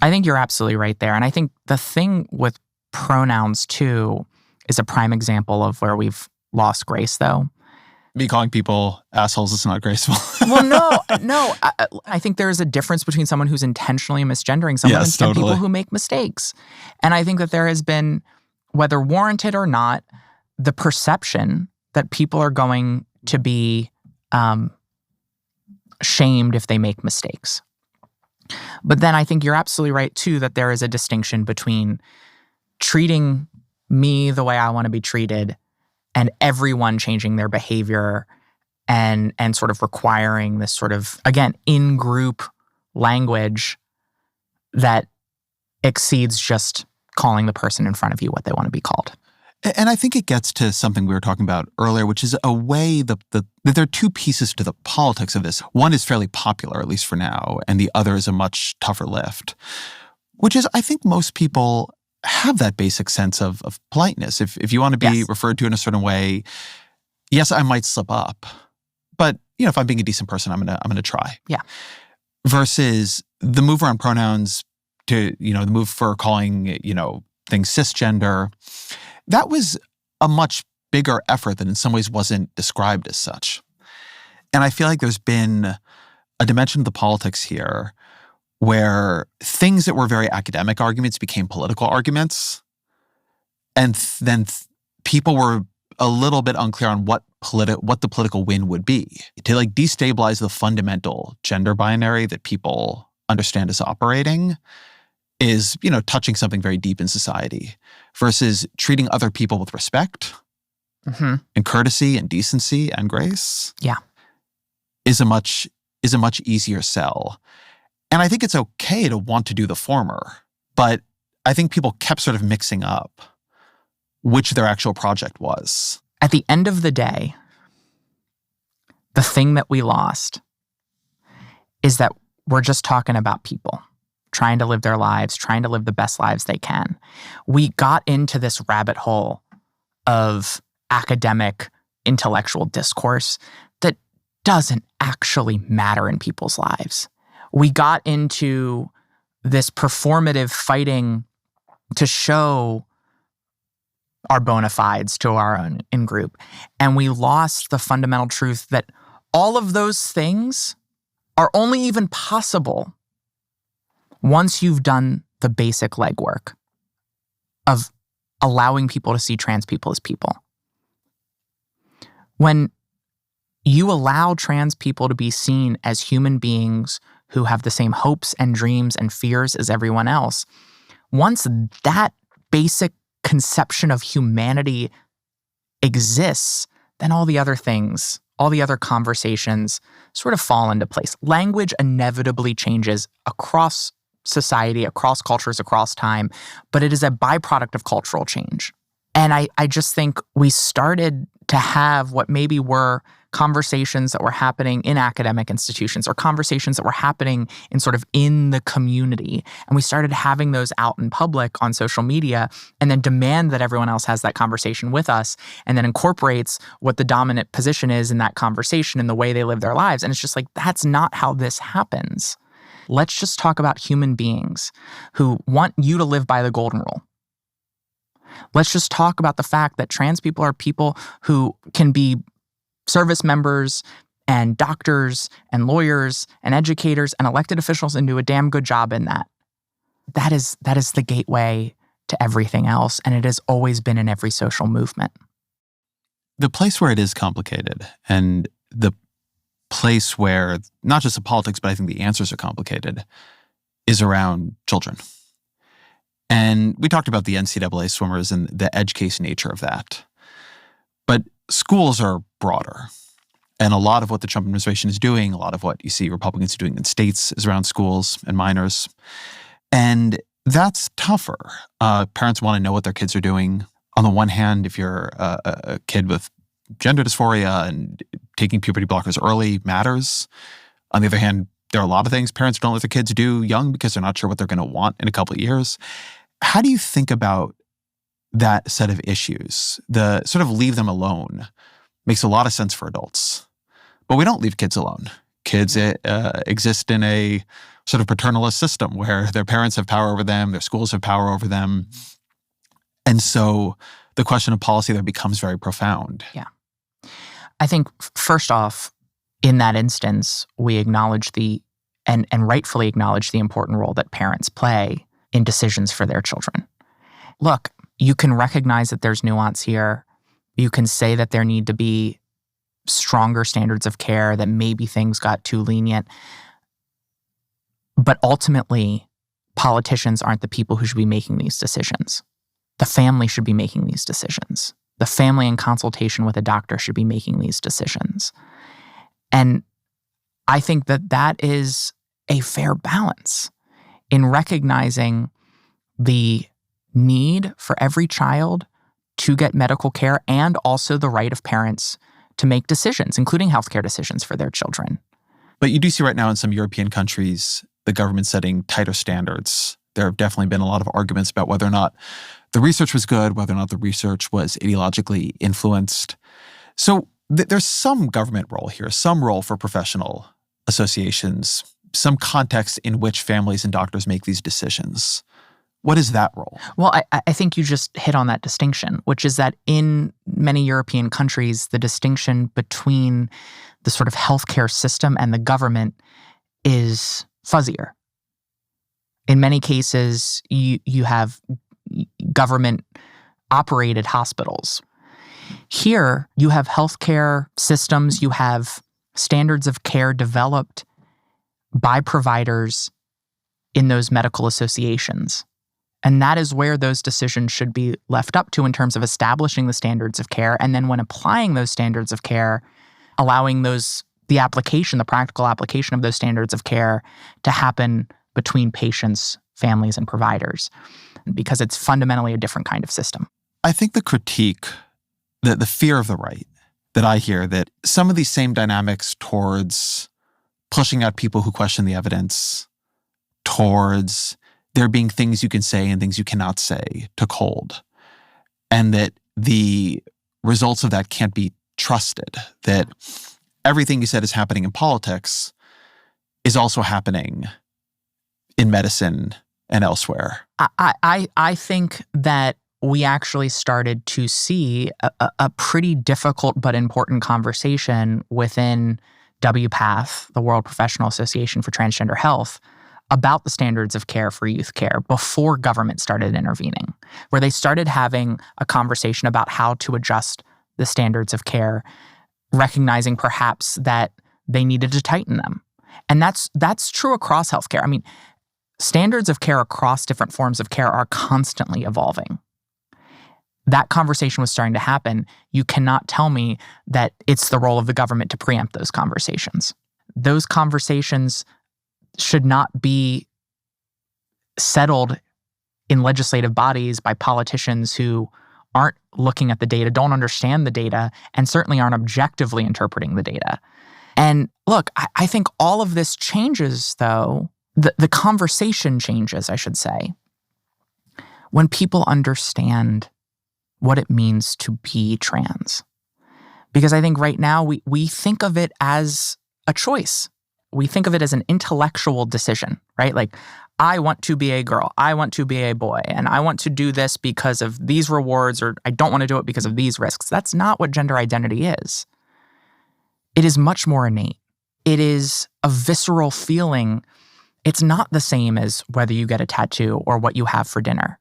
I think you're absolutely right there. And I think the thing with pronouns, too, is a prime example of where we've lost grace, though. Me calling people assholes is not graceful. Well, no. I think there is a difference between someone who's intentionally misgendering someone and people who make mistakes. And I think that there has been, whether warranted or not, the perception that people are going to be shamed if they make mistakes. But then I think you're absolutely right, too, that there is a distinction between treating me the way I want to be treated and everyone changing their behavior and sort of requiring this sort of, again, in-group language that exceeds just calling the person in front of you what they want to be called. And I think it gets to something we were talking about earlier, which is a way that there are two pieces to the politics of this. One is fairly popular, at least for now, and the other is a much tougher lift, which is I think most people have that basic sense of politeness. If you want to be referred to in a certain way, yes, I might slip up, but if I'm being a decent person, I'm gonna try. Yeah. Versus the move around pronouns to the move for calling things cisgender, that was a much bigger effort that in some ways wasn't described as such. And I feel like there's been a dimension of the politics here where things that were very academic arguments became political arguments. And then people were a little bit unclear on what the political win would be. To destabilize the fundamental gender binary that people understand as operating is, touching something very deep in society versus treating other people with respect and courtesy and decency and grace. Yeah. Is a much easier sell. And I think it's okay to want to do the former, but I think people kept sort of mixing up which their actual project was. At the end of the day, the thing that we lost is that we're just talking about people trying to live their lives, trying to live the best lives they can. We got into this rabbit hole of academic, intellectual discourse that doesn't actually matter in people's lives. We got into this performative fighting to show our bona fides to our own in-group. And we lost the fundamental truth that all of those things are only even possible once you've done the basic legwork of allowing people to see trans people as people. When you allow trans people to be seen as human beings who have the same hopes and dreams and fears as everyone else, once that basic conception of humanity exists, then all the other things, all the other conversations sort of fall into place. Language inevitably changes across society, across cultures, across time, but it is a byproduct of cultural change. And I just think we started to have what maybe were conversations that were happening in academic institutions or conversations that were happening in sort of in the community. And we started having those out in public on social media and then demand that everyone else has that conversation with us and then incorporates what the dominant position is in that conversation and the way they live their lives. And it's just like, that's not how this happens. Let's just talk about human beings who want you to live by the golden rule. Let's just talk about the fact that trans people are people who can be service members and doctors and lawyers and educators and elected officials and do a damn good job in that. That is the gateway to everything else, and it has always been in every social movement. The place where it is complicated and the place where not just the politics, but I think the answers are complicated is around children. And we talked about the NCAA swimmers and the edge case nature of that. But schools are broader. And a lot of what the Trump administration is doing, a lot of what you see Republicans doing in states is around schools and minors. And that's tougher. Parents want to know what their kids are doing. On the one hand, if you're a kid with gender dysphoria and taking puberty blockers early matters. On the other hand, there are a lot of things parents don't let their kids do young because they're not sure what they're going to want in a couple of years. How do you think about that set of issues? The sort of leave them alone makes a lot of sense for adults. But we don't leave kids alone. Kids exist in a sort of paternalist system where their parents have power over them, their schools have power over them. And so the question of policy there becomes very profound. Yeah. I think, first off, in that instance, we acknowledge and rightfully acknowledge the important role that parents play in decisions for their children. Look, you can recognize that there's nuance here. You can say that there need to be stronger standards of care, that maybe things got too lenient. But ultimately, politicians aren't the people who should be making these decisions. The family should be making these decisions. The family in consultation with a doctor should be making these decisions. And I think that that is a fair balance in recognizing the need for every child to get medical care and also the right of parents to make decisions, including healthcare decisions for their children. But you do see right now in some European countries, the government setting tighter standards. There have definitely been a lot of arguments about whether or not the research was good, whether or not the research was ideologically influenced. So there's some government role here, some role for professional associations, some context in which families and doctors make these decisions. What is that role? Well, I think you just hit on that distinction, which is that in many European countries, the distinction between the sort of healthcare system and the government is fuzzier. In many cases, you have government-operated hospitals. Here, you have healthcare systems, you have standards of care developed by providers in those medical associations. And that is where those decisions should be left up to in terms of establishing the standards of care. And then when applying those standards of care, allowing the practical application of those standards of care to happen between patients, families, and providers, because it's fundamentally a different kind of system. I think the critique, the fear of the right that I hear, that some of these same dynamics towards pushing out people who question the evidence, towards there being things you can say and things you cannot say, took hold. And that the results of that can't be trusted. That everything you said is happening in politics is also happening in medicine and elsewhere? I think that we actually started to see a pretty difficult but important conversation within WPATH, the World Professional Association for Transgender Health, about the standards of care for youth care before government started intervening, where they started having a conversation about how to adjust the standards of care, recognizing perhaps that they needed to tighten them. And that's true across healthcare. I mean, standards of care across different forms of care are constantly evolving. That conversation was starting to happen. You cannot tell me that it's the role of the government to preempt those conversations. Those conversations should not be settled in legislative bodies by politicians who aren't looking at the data, don't understand the data, and certainly aren't objectively interpreting the data. And look, I think all of this changes, though, the conversation changes, I should say, when people understand what it means to be trans. Because I think right now we think of it as a choice. We think of it as an intellectual decision, right? Like, I want to be a girl, I want to be a boy, and I want to do this because of these rewards, or I don't want to do it because of these risks. That's not what gender identity is. It is much more innate. It is a visceral feeling. It's not the same as whether you get a tattoo or what you have for dinner.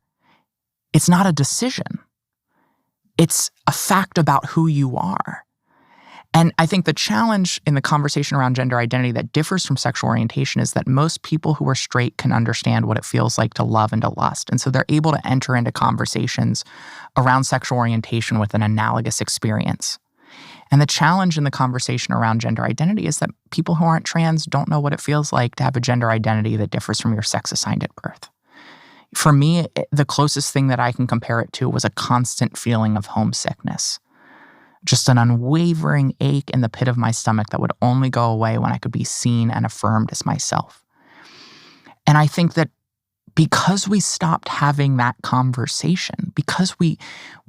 It's not a decision. It's a fact about who you are. And I think the challenge in the conversation around gender identity that differs from sexual orientation is that most people who are straight can understand what it feels like to love and to lust. And so they're able to enter into conversations around sexual orientation with an analogous experience. And the challenge in the conversation around gender identity is that people who aren't trans don't know what it feels like to have a gender identity that differs from your sex assigned at birth. For me, the closest thing that I can compare it to was a constant feeling of homesickness. Just an unwavering ache in the pit of my stomach that would only go away when I could be seen and affirmed as myself. And I think that because we stopped having that conversation, because we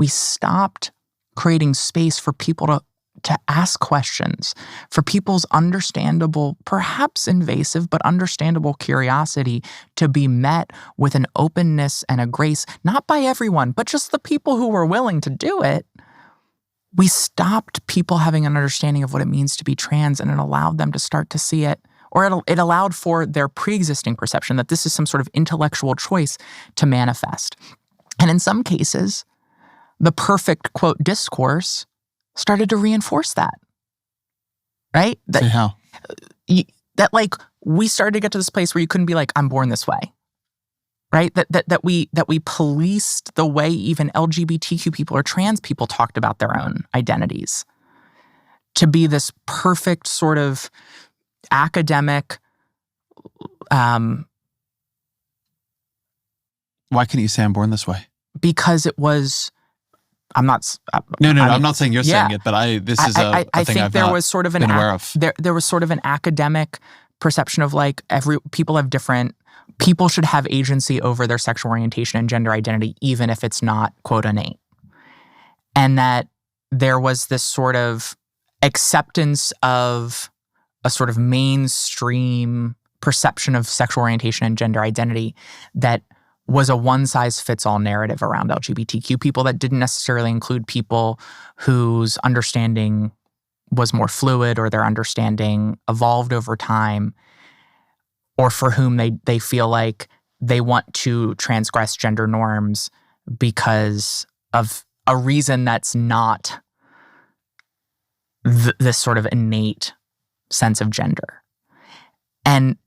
stopped creating space for people to ask questions, for people's understandable, perhaps invasive, but understandable curiosity to be met with an openness and a grace, not by everyone, but just the people who were willing to do it, we stopped people having an understanding of what it means to be trans, and it allowed them to start to see it, or it allowed for their pre-existing perception that this is some sort of intellectual choice to manifest. And in some cases, the perfect, quote, discourse started to reinforce that, right? Say how? That like we started to get to this place where you couldn't be like, I'm born this way, right? That we policed the way even LGBTQ people or trans people talked about their own identities to be this perfect sort of academic. Why couldn't you say I'm born this way? Because it was. I'm not. No. I'm not saying you're saying it, but this is a thing I've not been aware of. There was sort of an academic perception of like people have different. People should have agency over their sexual orientation and gender identity, even if it's not, quote, innate. And that there was this sort of acceptance of a sort of mainstream perception of sexual orientation and gender identity that was a one-size-fits-all narrative around LGBTQ people that didn't necessarily include people whose understanding was more fluid or their understanding evolved over time, or for whom they feel like they want to transgress gender norms because of a reason that's not this sort of innate sense of gender. And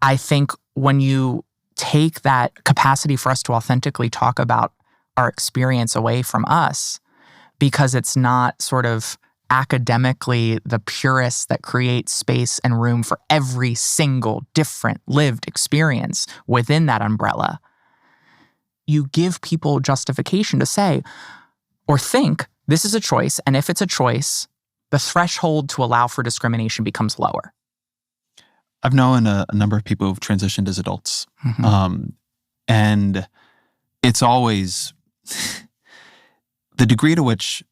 I think when you take that capacity for us to authentically talk about our experience away from us, because it's not sort of academically the purists that create space and room for every single different lived experience within that umbrella, you give people justification to say or think this is a choice, and if it's a choice, the threshold to allow for discrimination becomes lower. I've known a number of people who've transitioned as adults. Mm-hmm. And it's always the degree to which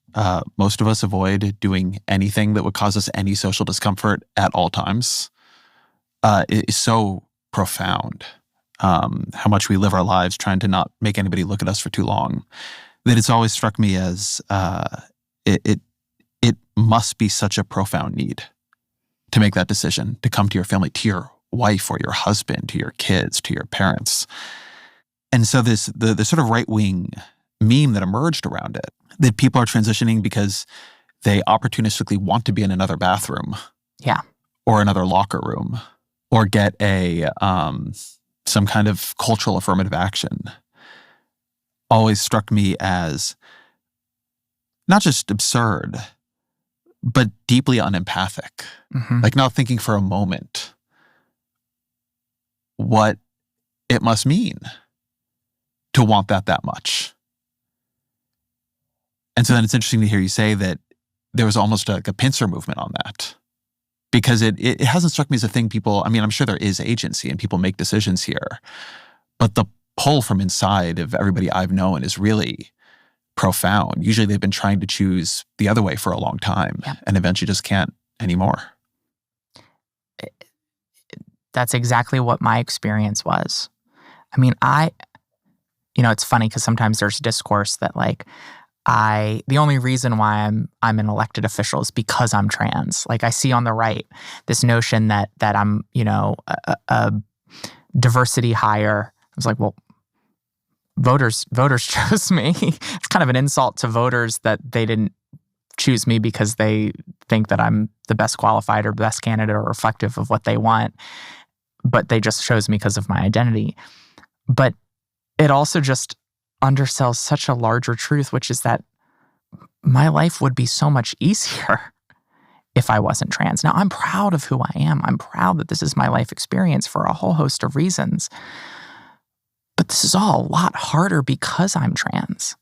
most of us avoid doing anything that would cause us any social discomfort at all times is so profound. how much we live our lives trying to not make anybody look at us for too long, that it's always struck me as it must be such a profound need to make that decision, to come to your family, to your wife or your husband, to your kids, to your parents. And so the sort of right-wing meme that emerged around it, that people are transitioning because they opportunistically want to be in another bathroom. Yeah. Or another locker room, or get some kind of cultural affirmative action, always struck me as not just absurd, but deeply unempathic. Mm-hmm. Like not thinking for a moment what it must mean to want that much. And so then it's interesting to hear you say that there was almost like a pincer movement on that. Because it hasn't struck me as a thing people, I mean, I'm sure there is agency and people make decisions here, but the pull from inside of everybody I've known is really profound. Usually they've been trying to choose the other way for a long time and eventually just can't anymore. That's exactly what my experience was. I mean, it's funny because sometimes there's discourse that like, the only reason why I'm an elected official is because I'm trans. Like I see on the right this notion that I'm, a diversity hire. I was like, well, voters chose me. It's kind of an insult to voters that they didn't choose me because they think that I'm the best qualified or best candidate or reflective of what they want. But they just chose me because of my identity. But it also just undersells such a larger truth, which is that my life would be so much easier if I wasn't trans. Now, I'm proud of who I am. I'm proud that this is my life experience for a whole host of reasons. But this is all a lot harder because I'm trans.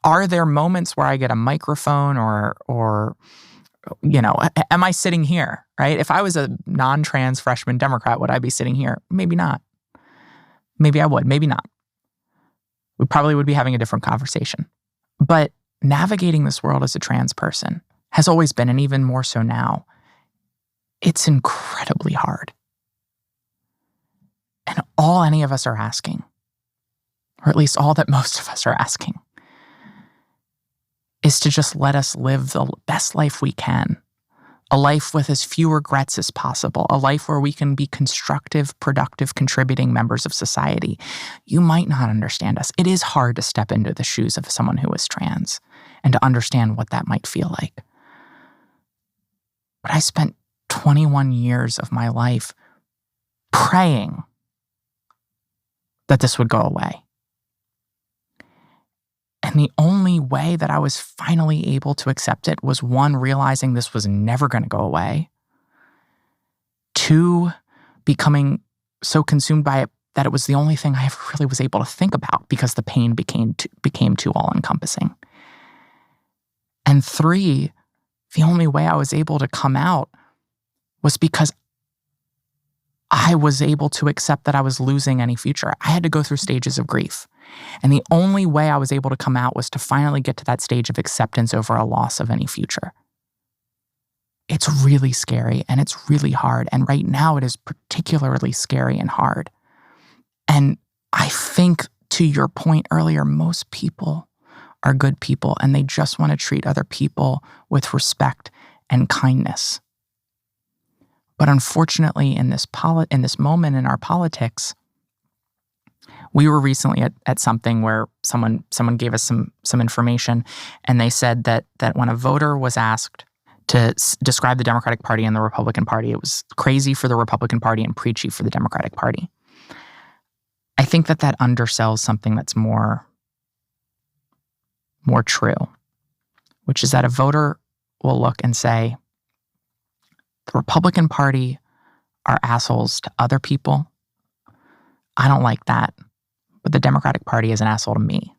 Are there moments where I get a microphone or am I sitting here, right? If I was a non-trans freshman Democrat, would I be sitting here? Maybe not. Maybe I would, maybe not. We probably would be having a different conversation. But navigating this world as a trans person has always been, and even more so now, it's incredibly hard. And all any of us are asking, or at least all that most of us are asking, is to just let us live the best life we can. A life with as few regrets as possible. A life where we can be constructive, productive, contributing members of society. You might not understand us. It is hard to step into the shoes of someone who is trans and to understand what that might feel like. But I spent 21 years of my life praying that this would go away. And the only way that I was finally able to accept it was, one, realizing this was never going to go away. Two, becoming so consumed by it that it was the only thing I ever really was able to think about because the pain became too all-encompassing. And three, the only way I was able to come out was because I was able to accept that I was losing any future. I had to go through stages of grief. And the only way I was able to come out was to finally get to that stage of acceptance over a loss of any future. It's really scary and it's really hard. And right now it is particularly scary and hard. And I think, to your point earlier, most people are good people and they just want to treat other people with respect and kindness. But unfortunately, in this moment in our politics, we were recently at something where someone gave us some information, and they said that when a voter was asked to describe the Democratic Party and the Republican Party, it was crazy for the Republican Party and preachy for the Democratic Party. I think that undersells something that's more true, which is that a voter will look and say, the Republican Party are assholes to other people. I don't like that. But the Democratic Party is an asshole to me.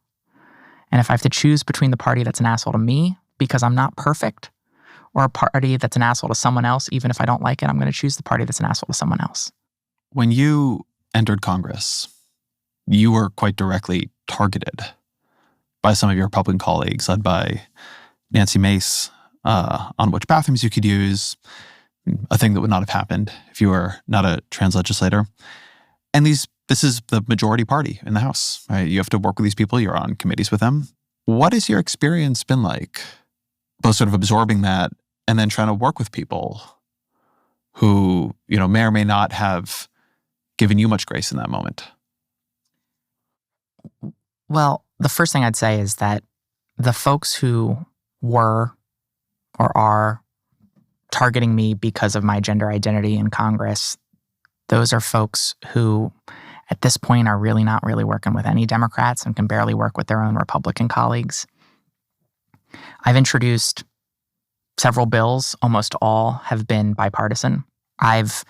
And if I have to choose between the party that's an asshole to me because I'm not perfect, or a party that's an asshole to someone else, even if I don't like it, I'm going to choose the party that's an asshole to someone else. When you entered Congress, you were quite directly targeted by some of your Republican colleagues, led by Nancy Mace, on which bathrooms you could use, a thing that would not have happened if you were not a trans legislator. And this is the majority party in the House, right? You have to work with these people. You're on committees with them. What has your experience been like, both sort of absorbing that and then trying to work with people who, may or may not have given you much grace in that moment? Well, the first thing I'd say is that the folks who were or are targeting me because of my gender identity in Congress, those are folks who at this point are really not really working with any Democrats and can barely work with their own Republican colleagues. I've introduced several bills. Almost all have been bipartisan. I've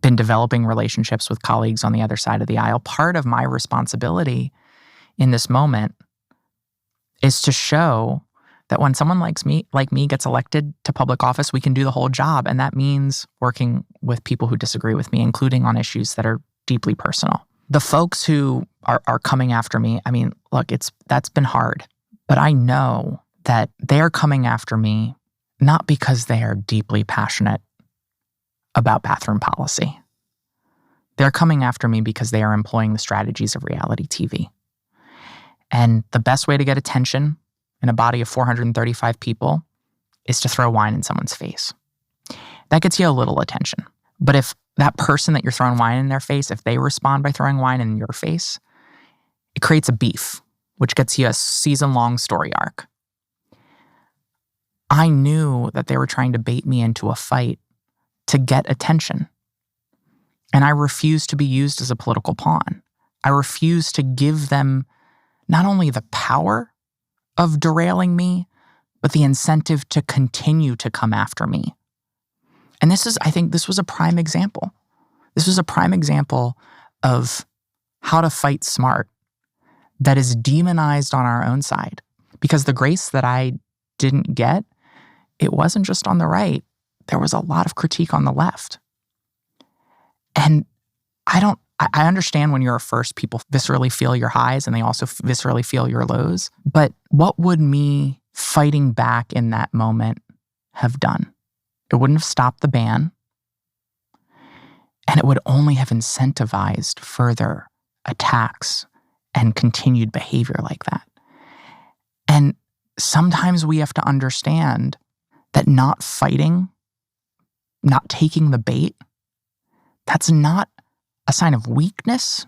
been developing relationships with colleagues on the other side of the aisle. Part of my responsibility in this moment is to show that when someone like me gets elected to public office, we can do the whole job. And that means working with people who disagree with me, including on issues that are deeply personal. The folks who are coming after me, look, that's been hard. But I know that they're coming after me not because they are deeply passionate about bathroom policy. They're coming after me because they are employing the strategies of reality TV. And the best way to get attention in a body of 435 people is to throw wine in someone's face. That gets you a little attention. But if that person that you're throwing wine in their face, if they respond by throwing wine in your face, it creates a beef, which gets you a season-long story arc. I knew that they were trying to bait me into a fight to get attention. And I refused to be used as a political pawn. I refused to give them not only the power of derailing me, but the incentive to continue to come after me. And I think this was a prime example. This was a prime example of how to fight smart that is demonized on our own side. Because the grace that I didn't get, it wasn't just on the right. There was a lot of critique on the left. And I understand when you're a first, people viscerally feel your highs and they also viscerally feel your lows. But what would me fighting back in that moment have done? It wouldn't have stopped the ban. And it would only have incentivized further attacks and continued behavior like that. And sometimes we have to understand that not fighting, not taking the bait, that's not a sign of weakness.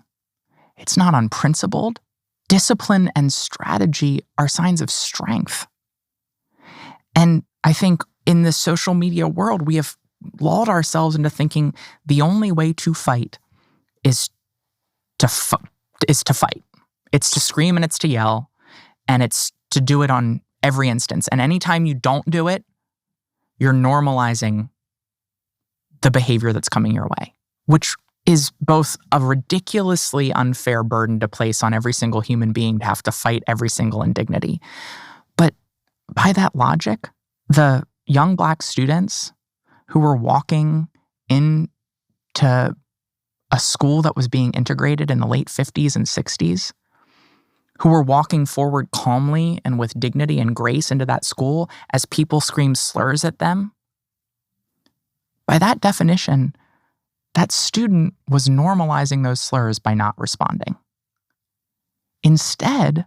It's not unprincipled. Discipline and strategy are signs of strength. And I think in the social media world, we have lulled ourselves into thinking the only way to fight is to fight. It's to scream and it's to yell, and it's to do it on every instance. And anytime you don't do it, you're normalizing the behavior that's coming your way, which is both a ridiculously unfair burden to place on every single human being to have to fight every single indignity. But by that logic, the young Black students who were walking into a school that was being integrated in the late 50s and 60s, who were walking forward calmly and with dignity and grace into that school as people screamed slurs at them, by that definition, that student was normalizing those slurs by not responding. Instead,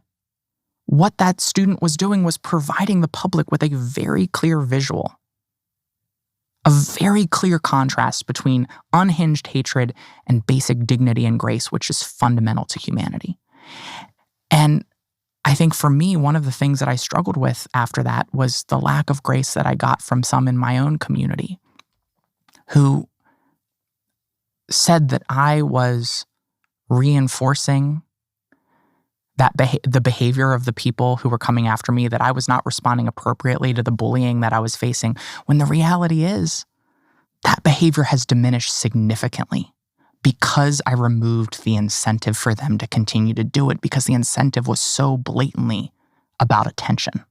what that student was doing was providing the public with a very clear visual, a very clear contrast between unhinged hatred and basic dignity and grace, which is fundamental to humanity. And I think for me, one of the things that I struggled with after that was the lack of grace that I got from some in my own community who said that I was reinforcing the behavior of the people who were coming after me, that I was not responding appropriately to the bullying that I was facing, when the reality is that behavior has diminished significantly because I removed the incentive for them to continue to do it, because the incentive was so blatantly about attention,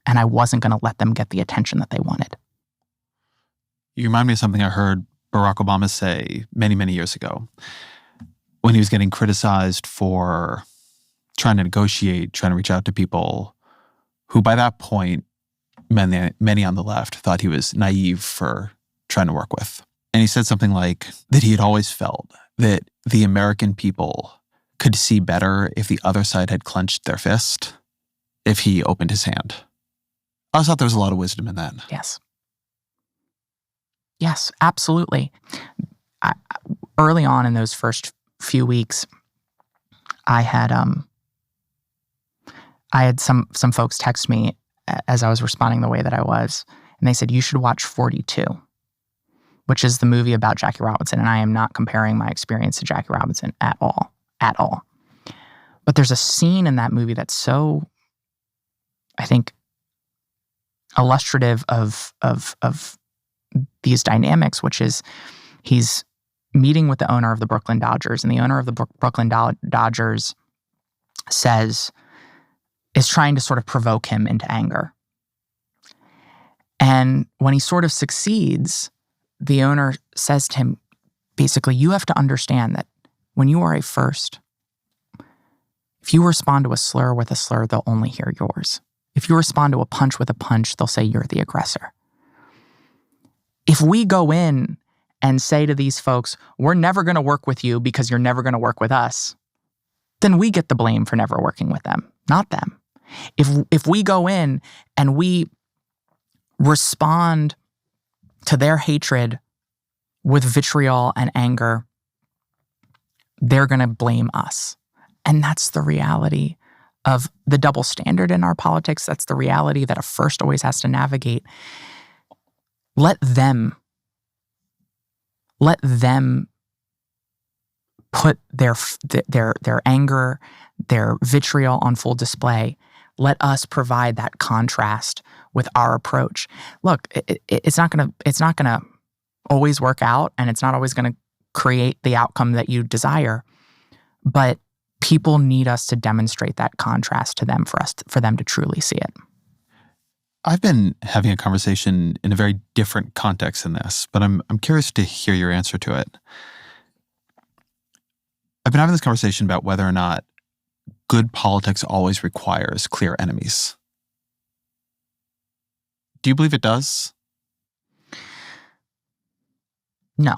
and I wasn't going to let them get the attention that they wanted. You remind me of something I heard Barack Obama say many, many years ago when he was getting criticized for trying to negotiate, trying to reach out to people who by that point, many on the left thought he was naive for trying to work with. And he said something like that he had always felt that the American people could see better if the other side had clenched their fist, if he opened his hand. I always thought there was a lot of wisdom in that. Yes. Yes, absolutely. Early on in those first few weeks, I had some folks text me as I was responding the way that I was, and they said, you should watch 42, which is the movie about Jackie Robinson. And I am not comparing my experience to Jackie Robinson at all. But there's a scene in that movie that's so, I think, illustrative of these dynamics, which is he's meeting with the owner of the Brooklyn Dodgers, and the owner of the Brooklyn Dodgers is trying to sort of provoke him into anger. And when he sort of succeeds, the owner says to him, basically, you have to understand that when you are a first, if you respond to a slur with a slur, they'll only hear yours. If you respond to a punch with a punch, they'll say you're the aggressor. If we go in and say to these folks, we're never going to work with you because you're never going to work with us, then we get the blame for never working with them, not them. If we go in and we respond to their hatred with vitriol and anger, they're going to blame us. And that's the reality of the double standard in our politics. That's the reality that a first always has to navigate. Let them put their anger, their vitriol on full display. Let us provide that contrast with our approach. Look, it's not gonna always work out, and it's not always gonna create the outcome that you desire. But people need us to demonstrate that contrast to them for them to truly see it. I've been having a conversation in a very different context than this, but I'm curious to hear your answer to it. I've been having this conversation about whether or not good politics always requires clear enemies. Do you believe it does? No.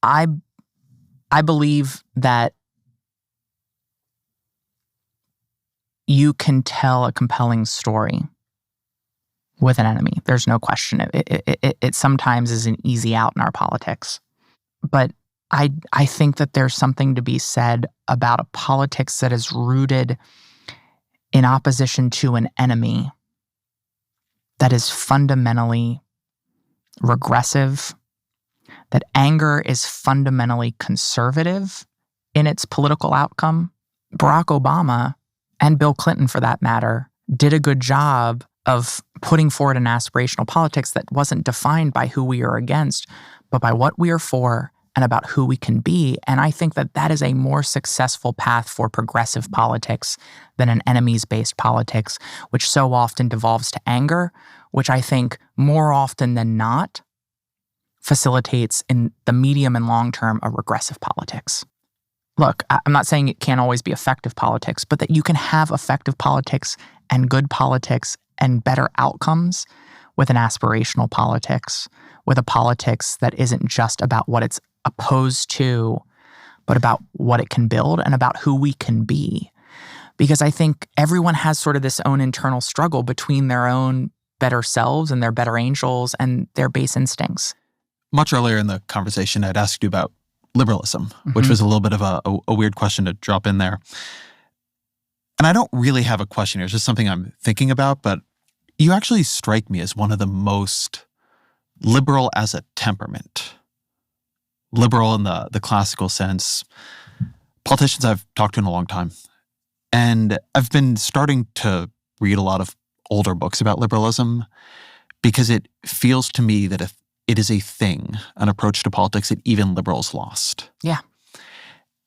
I believe that you can tell a compelling story with an enemy. There's no question. It sometimes is an easy out in our politics. But I think that there's something to be said about a politics that is rooted in opposition to an enemy that is fundamentally regressive, that anger is fundamentally conservative in its political outcome. Barack Obama, and Bill Clinton for that matter, did a good job of putting forward an aspirational politics that wasn't defined by who we are against, but by what we are for and about who we can be. And I think that that is a more successful path for progressive politics than an enemies-based politics, which so often devolves to anger, which I think more often than not facilitates in the medium and long term a regressive politics. Look, I'm not saying it can't always be effective politics, but that you can have effective politics and good politics and better outcomes with an aspirational politics, with a politics that isn't just about what it's opposed to, but about what it can build and about who we can be. Because I think everyone has sort of this own internal struggle between their own better selves and their better angels and their base instincts. Much earlier in the conversation, I'd asked you about liberalism, which was a little bit of a weird question to drop in there. And I don't really have a question here. It's just something I'm thinking about, but you actually strike me as one of the most liberal as a temperament. Liberal in the classical sense. Politicians I've talked to in a long time. And I've been starting to read a lot of older books about liberalism because it feels to me that if it is a thing, an approach to politics that even liberals lost. Yeah.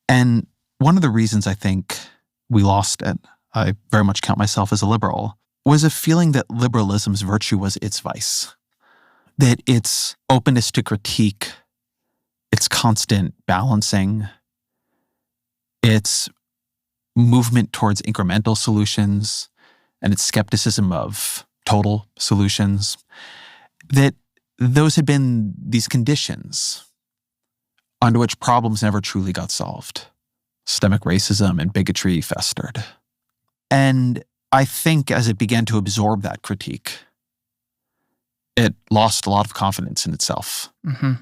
And one of the reasons I think we lost it, I very much count myself as a liberal, was a feeling that liberalism's virtue was its vice. That its openness to critique, its constant balancing, its movement towards incremental solutions, and its skepticism of total solutions, that those had been these conditions under which problems never truly got solved. Systemic racism and bigotry festered. And I think as it began to absorb that critique, it lost a lot of confidence in itself. Mm-hmm.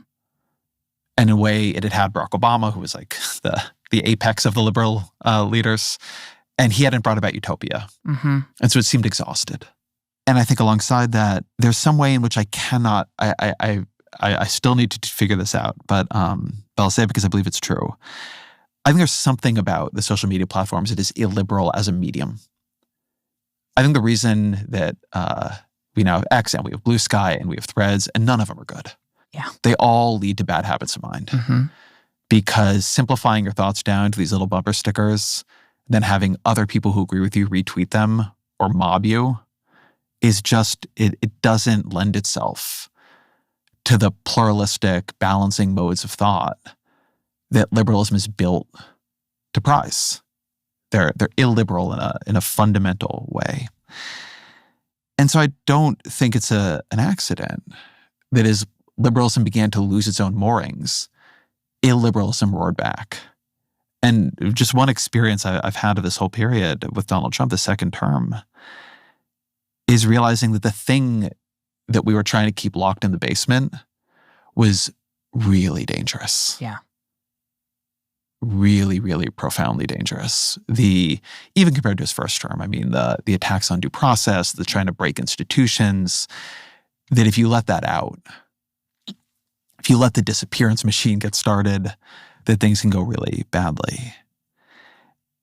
And in a way, it had Barack Obama, who was like the apex of the liberal leaders, and he hadn't brought about utopia. Mm-hmm. And so it seemed exhausted. And I think alongside that, there's some way in which I cannot, I still need to figure this out, but I'll say it because I believe it's true. I think there's something about the social media platforms that is illiberal as a medium. I think the reason that we now have X and we have Blue Sky and we have Threads, and none of them are good. Yeah. They all lead to bad habits of mind. Mm-hmm. Because simplifying your thoughts down to these little bumper stickers, then having other people who agree with you retweet them or mob you is just, it doesn't lend itself to the pluralistic, balancing modes of thought that liberalism is built to prize. They're illiberal in a fundamental way. And so I don't think it's an accident that as liberalism began to lose its own moorings, illiberalism roared back. And just one experience I've had of this whole period with Donald Trump, the second term, is realizing that the thing that we were trying to keep locked in the basement was really dangerous. Yeah. Really, really profoundly dangerous. Even compared to his first term, I mean, the attacks on due process, the trying to break institutions, that if you let that out, if you let the disappearance machine get started, that things can go really badly.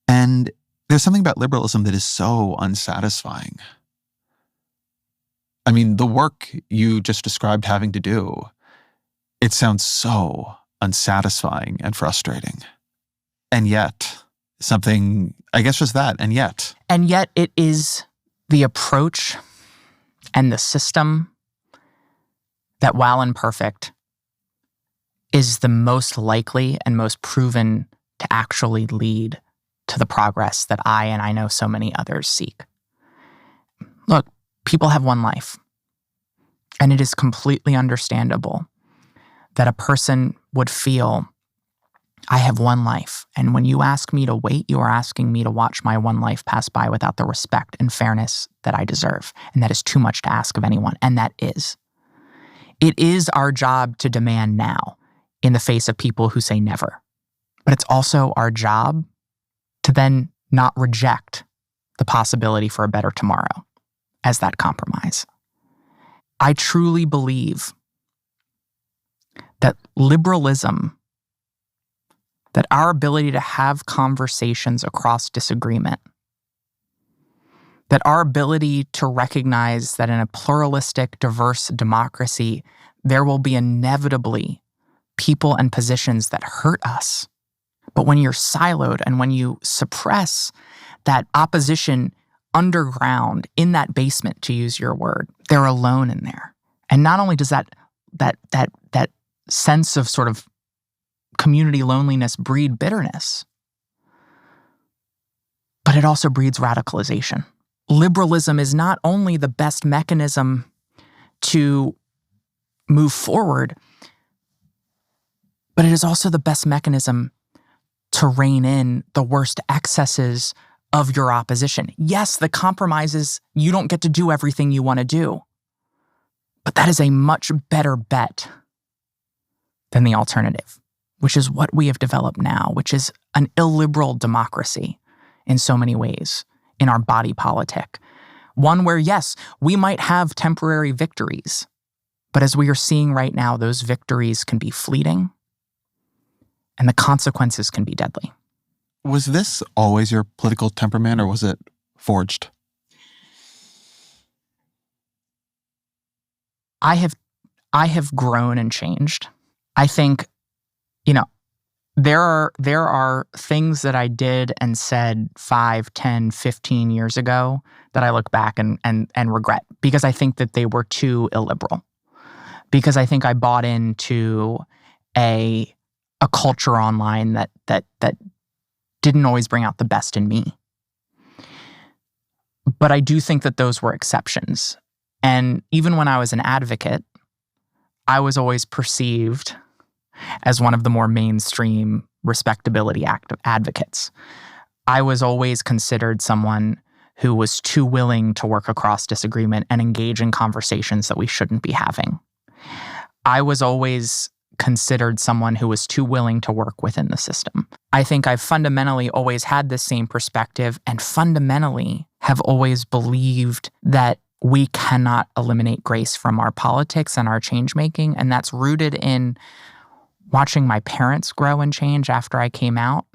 And there's something about liberalism that is so unsatisfying. I mean, the work you just described having to do, it sounds so unsatisfying and frustrating. And yet, something, I guess just that, and yet. And yet it is the approach and the system that, while imperfect, is the most likely and most proven to actually lead to the progress that I know so many others seek. Look, people have one life, and it is completely understandable that a person would feel, I have one life, and when you ask me to wait, you are asking me to watch my one life pass by without the respect and fairness that I deserve, and that is too much to ask of anyone, and that is. It is our job to demand now, in the face of people who say never. But it's also our job to then not reject the possibility for a better tomorrow as that compromise. I truly believe that liberalism, that our ability to have conversations across disagreement, that our ability to recognize that in a pluralistic, diverse democracy, there will be inevitably people and positions that hurt us. But when you're siloed and when you suppress that opposition underground in that basement, to use your word, they're alone in there. And not only does that sense of sort of community loneliness breed bitterness, but it also breeds radicalization. Liberalism is not only the best mechanism to move forward, but it is also the best mechanism to rein in the worst excesses of your opposition. Yes, the compromises, you don't get to do everything you want to do, but that is a much better bet than the alternative, which is what we have developed now, which is an illiberal democracy in so many ways in our body politic. One where, yes, we might have temporary victories, but as we are seeing right now, those victories can be fleeting and the consequences can be deadly. Was this always your political temperament, or was it forged? I have grown and changed. I think, there are things that I did and said 5, 10, 15 years ago that I look back and regret, because I think that they were too illiberal. Because I think I bought into a culture online that didn't always bring out the best in me. But I do think that those were exceptions. And even when I was an advocate, I was always perceived as one of the more mainstream respectability advocates. I was always considered someone who was too willing to work across disagreement and engage in conversations that we shouldn't be having. I was always considered someone who was too willing to work within the system. I think I've fundamentally always had this same perspective and fundamentally have always believed that we cannot eliminate grace from our politics and our change-making, and that's rooted in watching my parents grow and change after I came out.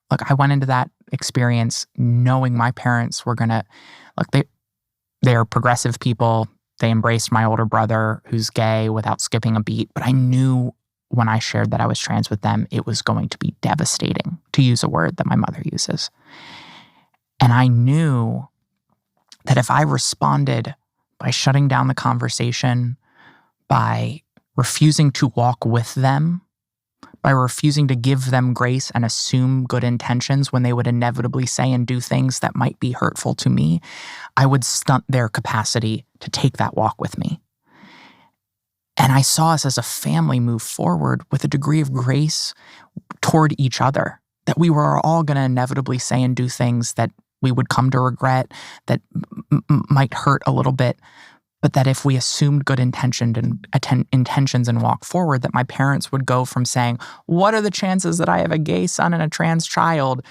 Look, I went into that experience knowing my parents were gonna, they're progressive people. They embraced my older brother who's gay without skipping a beat, but I knew when I shared that I was trans with them, it was going to be devastating, to use a word that my mother uses. And I knew that if I responded by shutting down the conversation, by refusing to walk with them, by refusing to give them grace and assume good intentions when they would inevitably say and do things that might be hurtful to me, I would stunt their capacity to take that walk with me. And I saw us as a family move forward with a degree of grace toward each other, that we were all going to inevitably say and do things that we would come to regret, that might hurt a little bit, but that if we assumed good intentions and walk forward, that my parents would go from saying, what are the chances that I have a gay son and a trans child,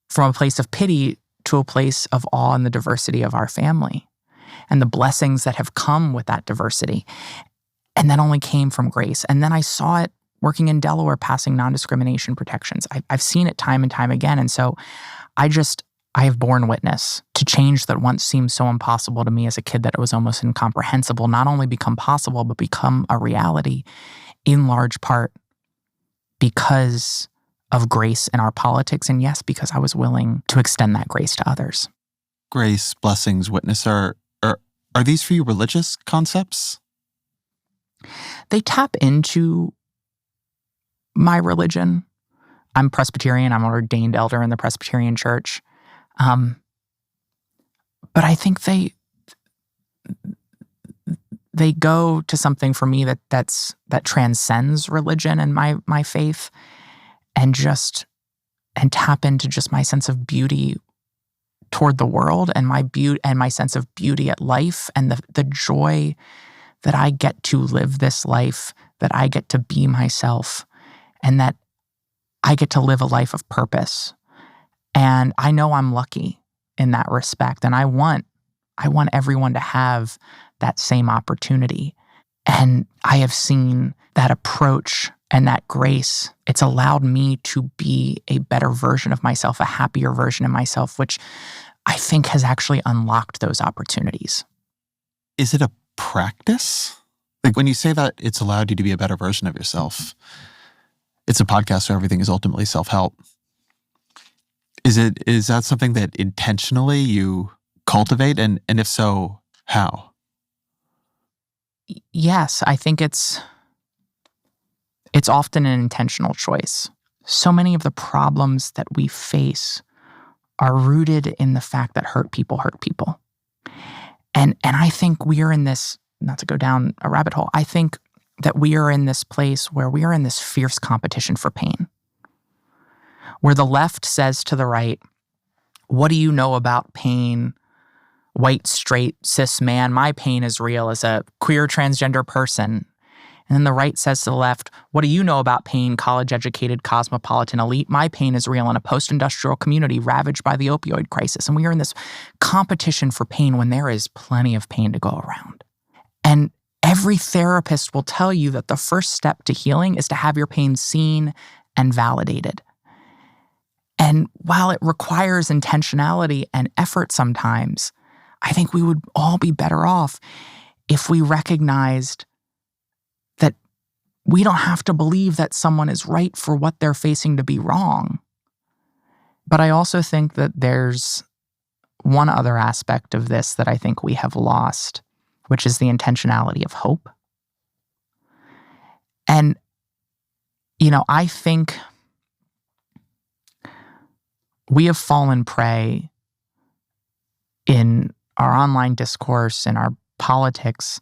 from a place of pity to a place of awe in the diversity of our family and the blessings that have come with that diversity. And that only came from grace. And then I saw it working in Delaware, passing non-discrimination protections. I've seen it time and time again. And so I have borne witness to change that once seemed so impossible to me as a kid that it was almost incomprehensible, not only become possible, but become a reality, in large part because of grace in our politics. And yes, because I was willing to extend that grace to others. Grace, blessings, witness, are these for you religious concepts? They tap into my religion. I'm Presbyterian. I'm an ordained elder in the Presbyterian Church. But I think they go to something for me that transcends religion and my faith, and tap into just my sense of beauty toward the world and my sense of beauty at life, and the joy that I get to live this life, that I get to be myself, and that I get to live a life of purpose. And I know I'm lucky in that respect. And I want everyone to have that same opportunity. And I have seen that approach and that grace. It's allowed me to be a better version of myself, a happier version of myself, which I think has actually unlocked those opportunities. Is it a practice? Like when you say that it's allowed you to be a better version of yourself, it's a podcast, so everything is ultimately self-help. Is that something that intentionally you cultivate? And if so, how? Yes, I think it's often an intentional choice. So many of the problems that we face are rooted in the fact that hurt people hurt people. And I think we are in this, not to go down a rabbit hole, I think that we are in this place where we are in this fierce competition for pain, where the left says to the right, what do you know about pain? White, straight, cis man, my pain is real as a queer transgender person. And then the right says to the left, what do you know about pain, college-educated, cosmopolitan elite? My pain is real in a post-industrial community ravaged by the opioid crisis. And we are in this competition for pain when there is plenty of pain to go around. And every therapist will tell you that the first step to healing is to have your pain seen and validated. And while it requires intentionality and effort sometimes, I think we would all be better off if we recognized that we don't have to believe that someone is right for what they're facing to be wrong. But I also think that there's one other aspect of this that I think we have lost, which is the intentionality of hope. And, I think we have fallen prey in our online discourse, in our politics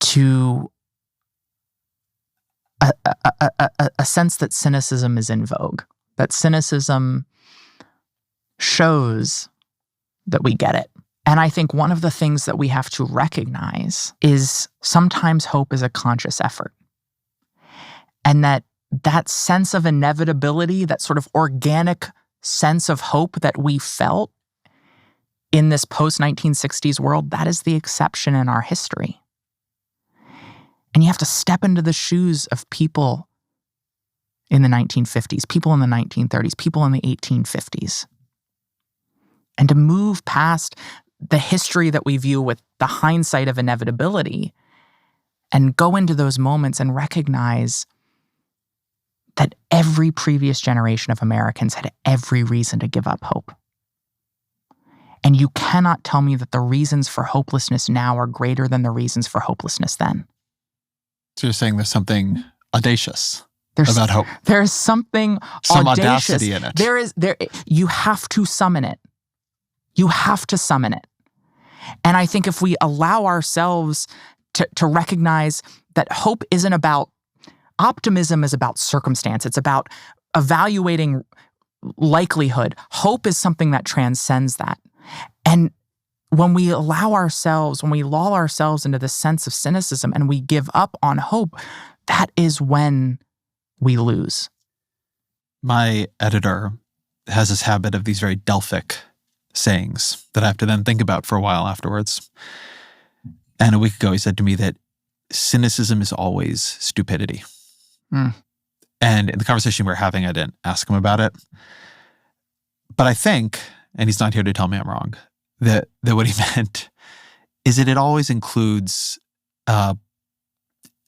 to a sense that cynicism is in vogue, that cynicism shows that we get it. And I think one of the things that we have to recognize is sometimes hope is a conscious effort. And that sense of inevitability, that sort of organic sense of hope that we felt in this post-1960s world, that is the exception in our history. And you have to step into the shoes of people in the 1950s, people in the 1930s, people in the 1850s. And to move past the history that we view with the hindsight of inevitability and go into those moments and recognize that every previous generation of Americans had every reason to give up hope. And you cannot tell me that the reasons for hopelessness now are greater than the reasons for hopelessness then. So you're saying there's something audacious about hope. There's something some audacious. Audacity in it. You have to summon it. You have to summon it. And I think if we allow ourselves to recognize that hope isn't about, optimism is about circumstance. It's about evaluating likelihood. Hope is something that transcends that. And when we lull ourselves into this sense of cynicism and we give up on hope, that is when we lose. My editor has this habit of these very Delphic sayings that I have to then think about for a while afterwards. And a week ago, he said to me that cynicism is always stupidity. And in the conversation we were having, I didn't ask him about it. But I think, and he's not here to tell me I'm wrong, that what he meant is that it always includes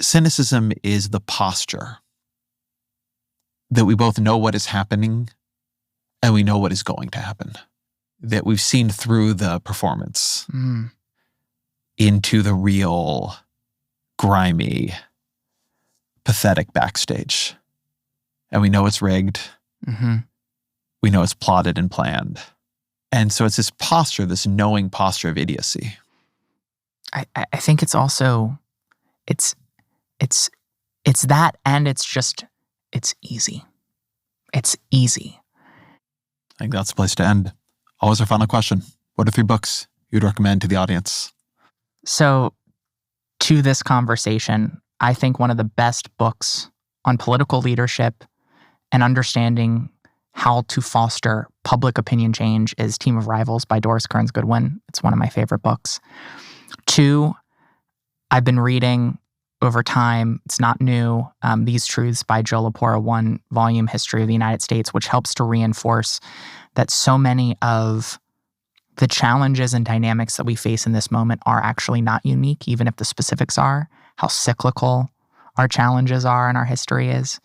cynicism is the posture that we both know what is happening and we know what is going to happen, that we've seen through the performance into the real grimy, pathetic backstage. And we know it's rigged. We know it's plotted and planned. And so it's this posture, this knowing posture of idiocy. I think it's also, it's that, and it's easy. It's easy. I think that's the place to end. Always our final question. What are 3 books you'd recommend to the audience? So to this conversation, I think one of the best books on political leadership and understanding how to foster public opinion change is Team of Rivals by Doris Kearns Goodwin. It's one of my favorite books. 2, I've been reading over time, it's not new, These Truths by Joe Lepore, a 1-volume history of the United States, which helps to reinforce that so many of the challenges and dynamics that we face in this moment are actually not unique, even if the specifics are, how cyclical our challenges are and our history is.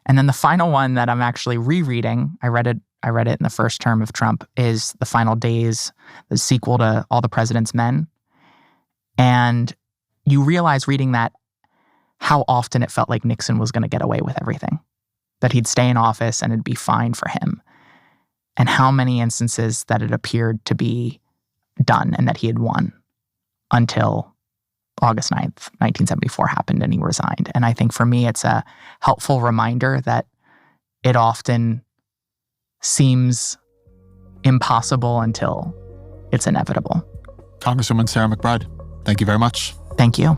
And then the final one that I'm actually rereading, I read it in the first term of Trump, is The Final Days, the sequel to All the President's Men. And you realize reading that how often it felt like Nixon was going to get away with everything, that he'd stay in office and it'd be fine for him, and how many instances that it appeared to be done and that he had won until August 9th, 1974 happened and he resigned. And I think for me, it's a helpful reminder that it often seems impossible until it's inevitable. Congresswoman Sarah McBride, thank you very much. Thank you.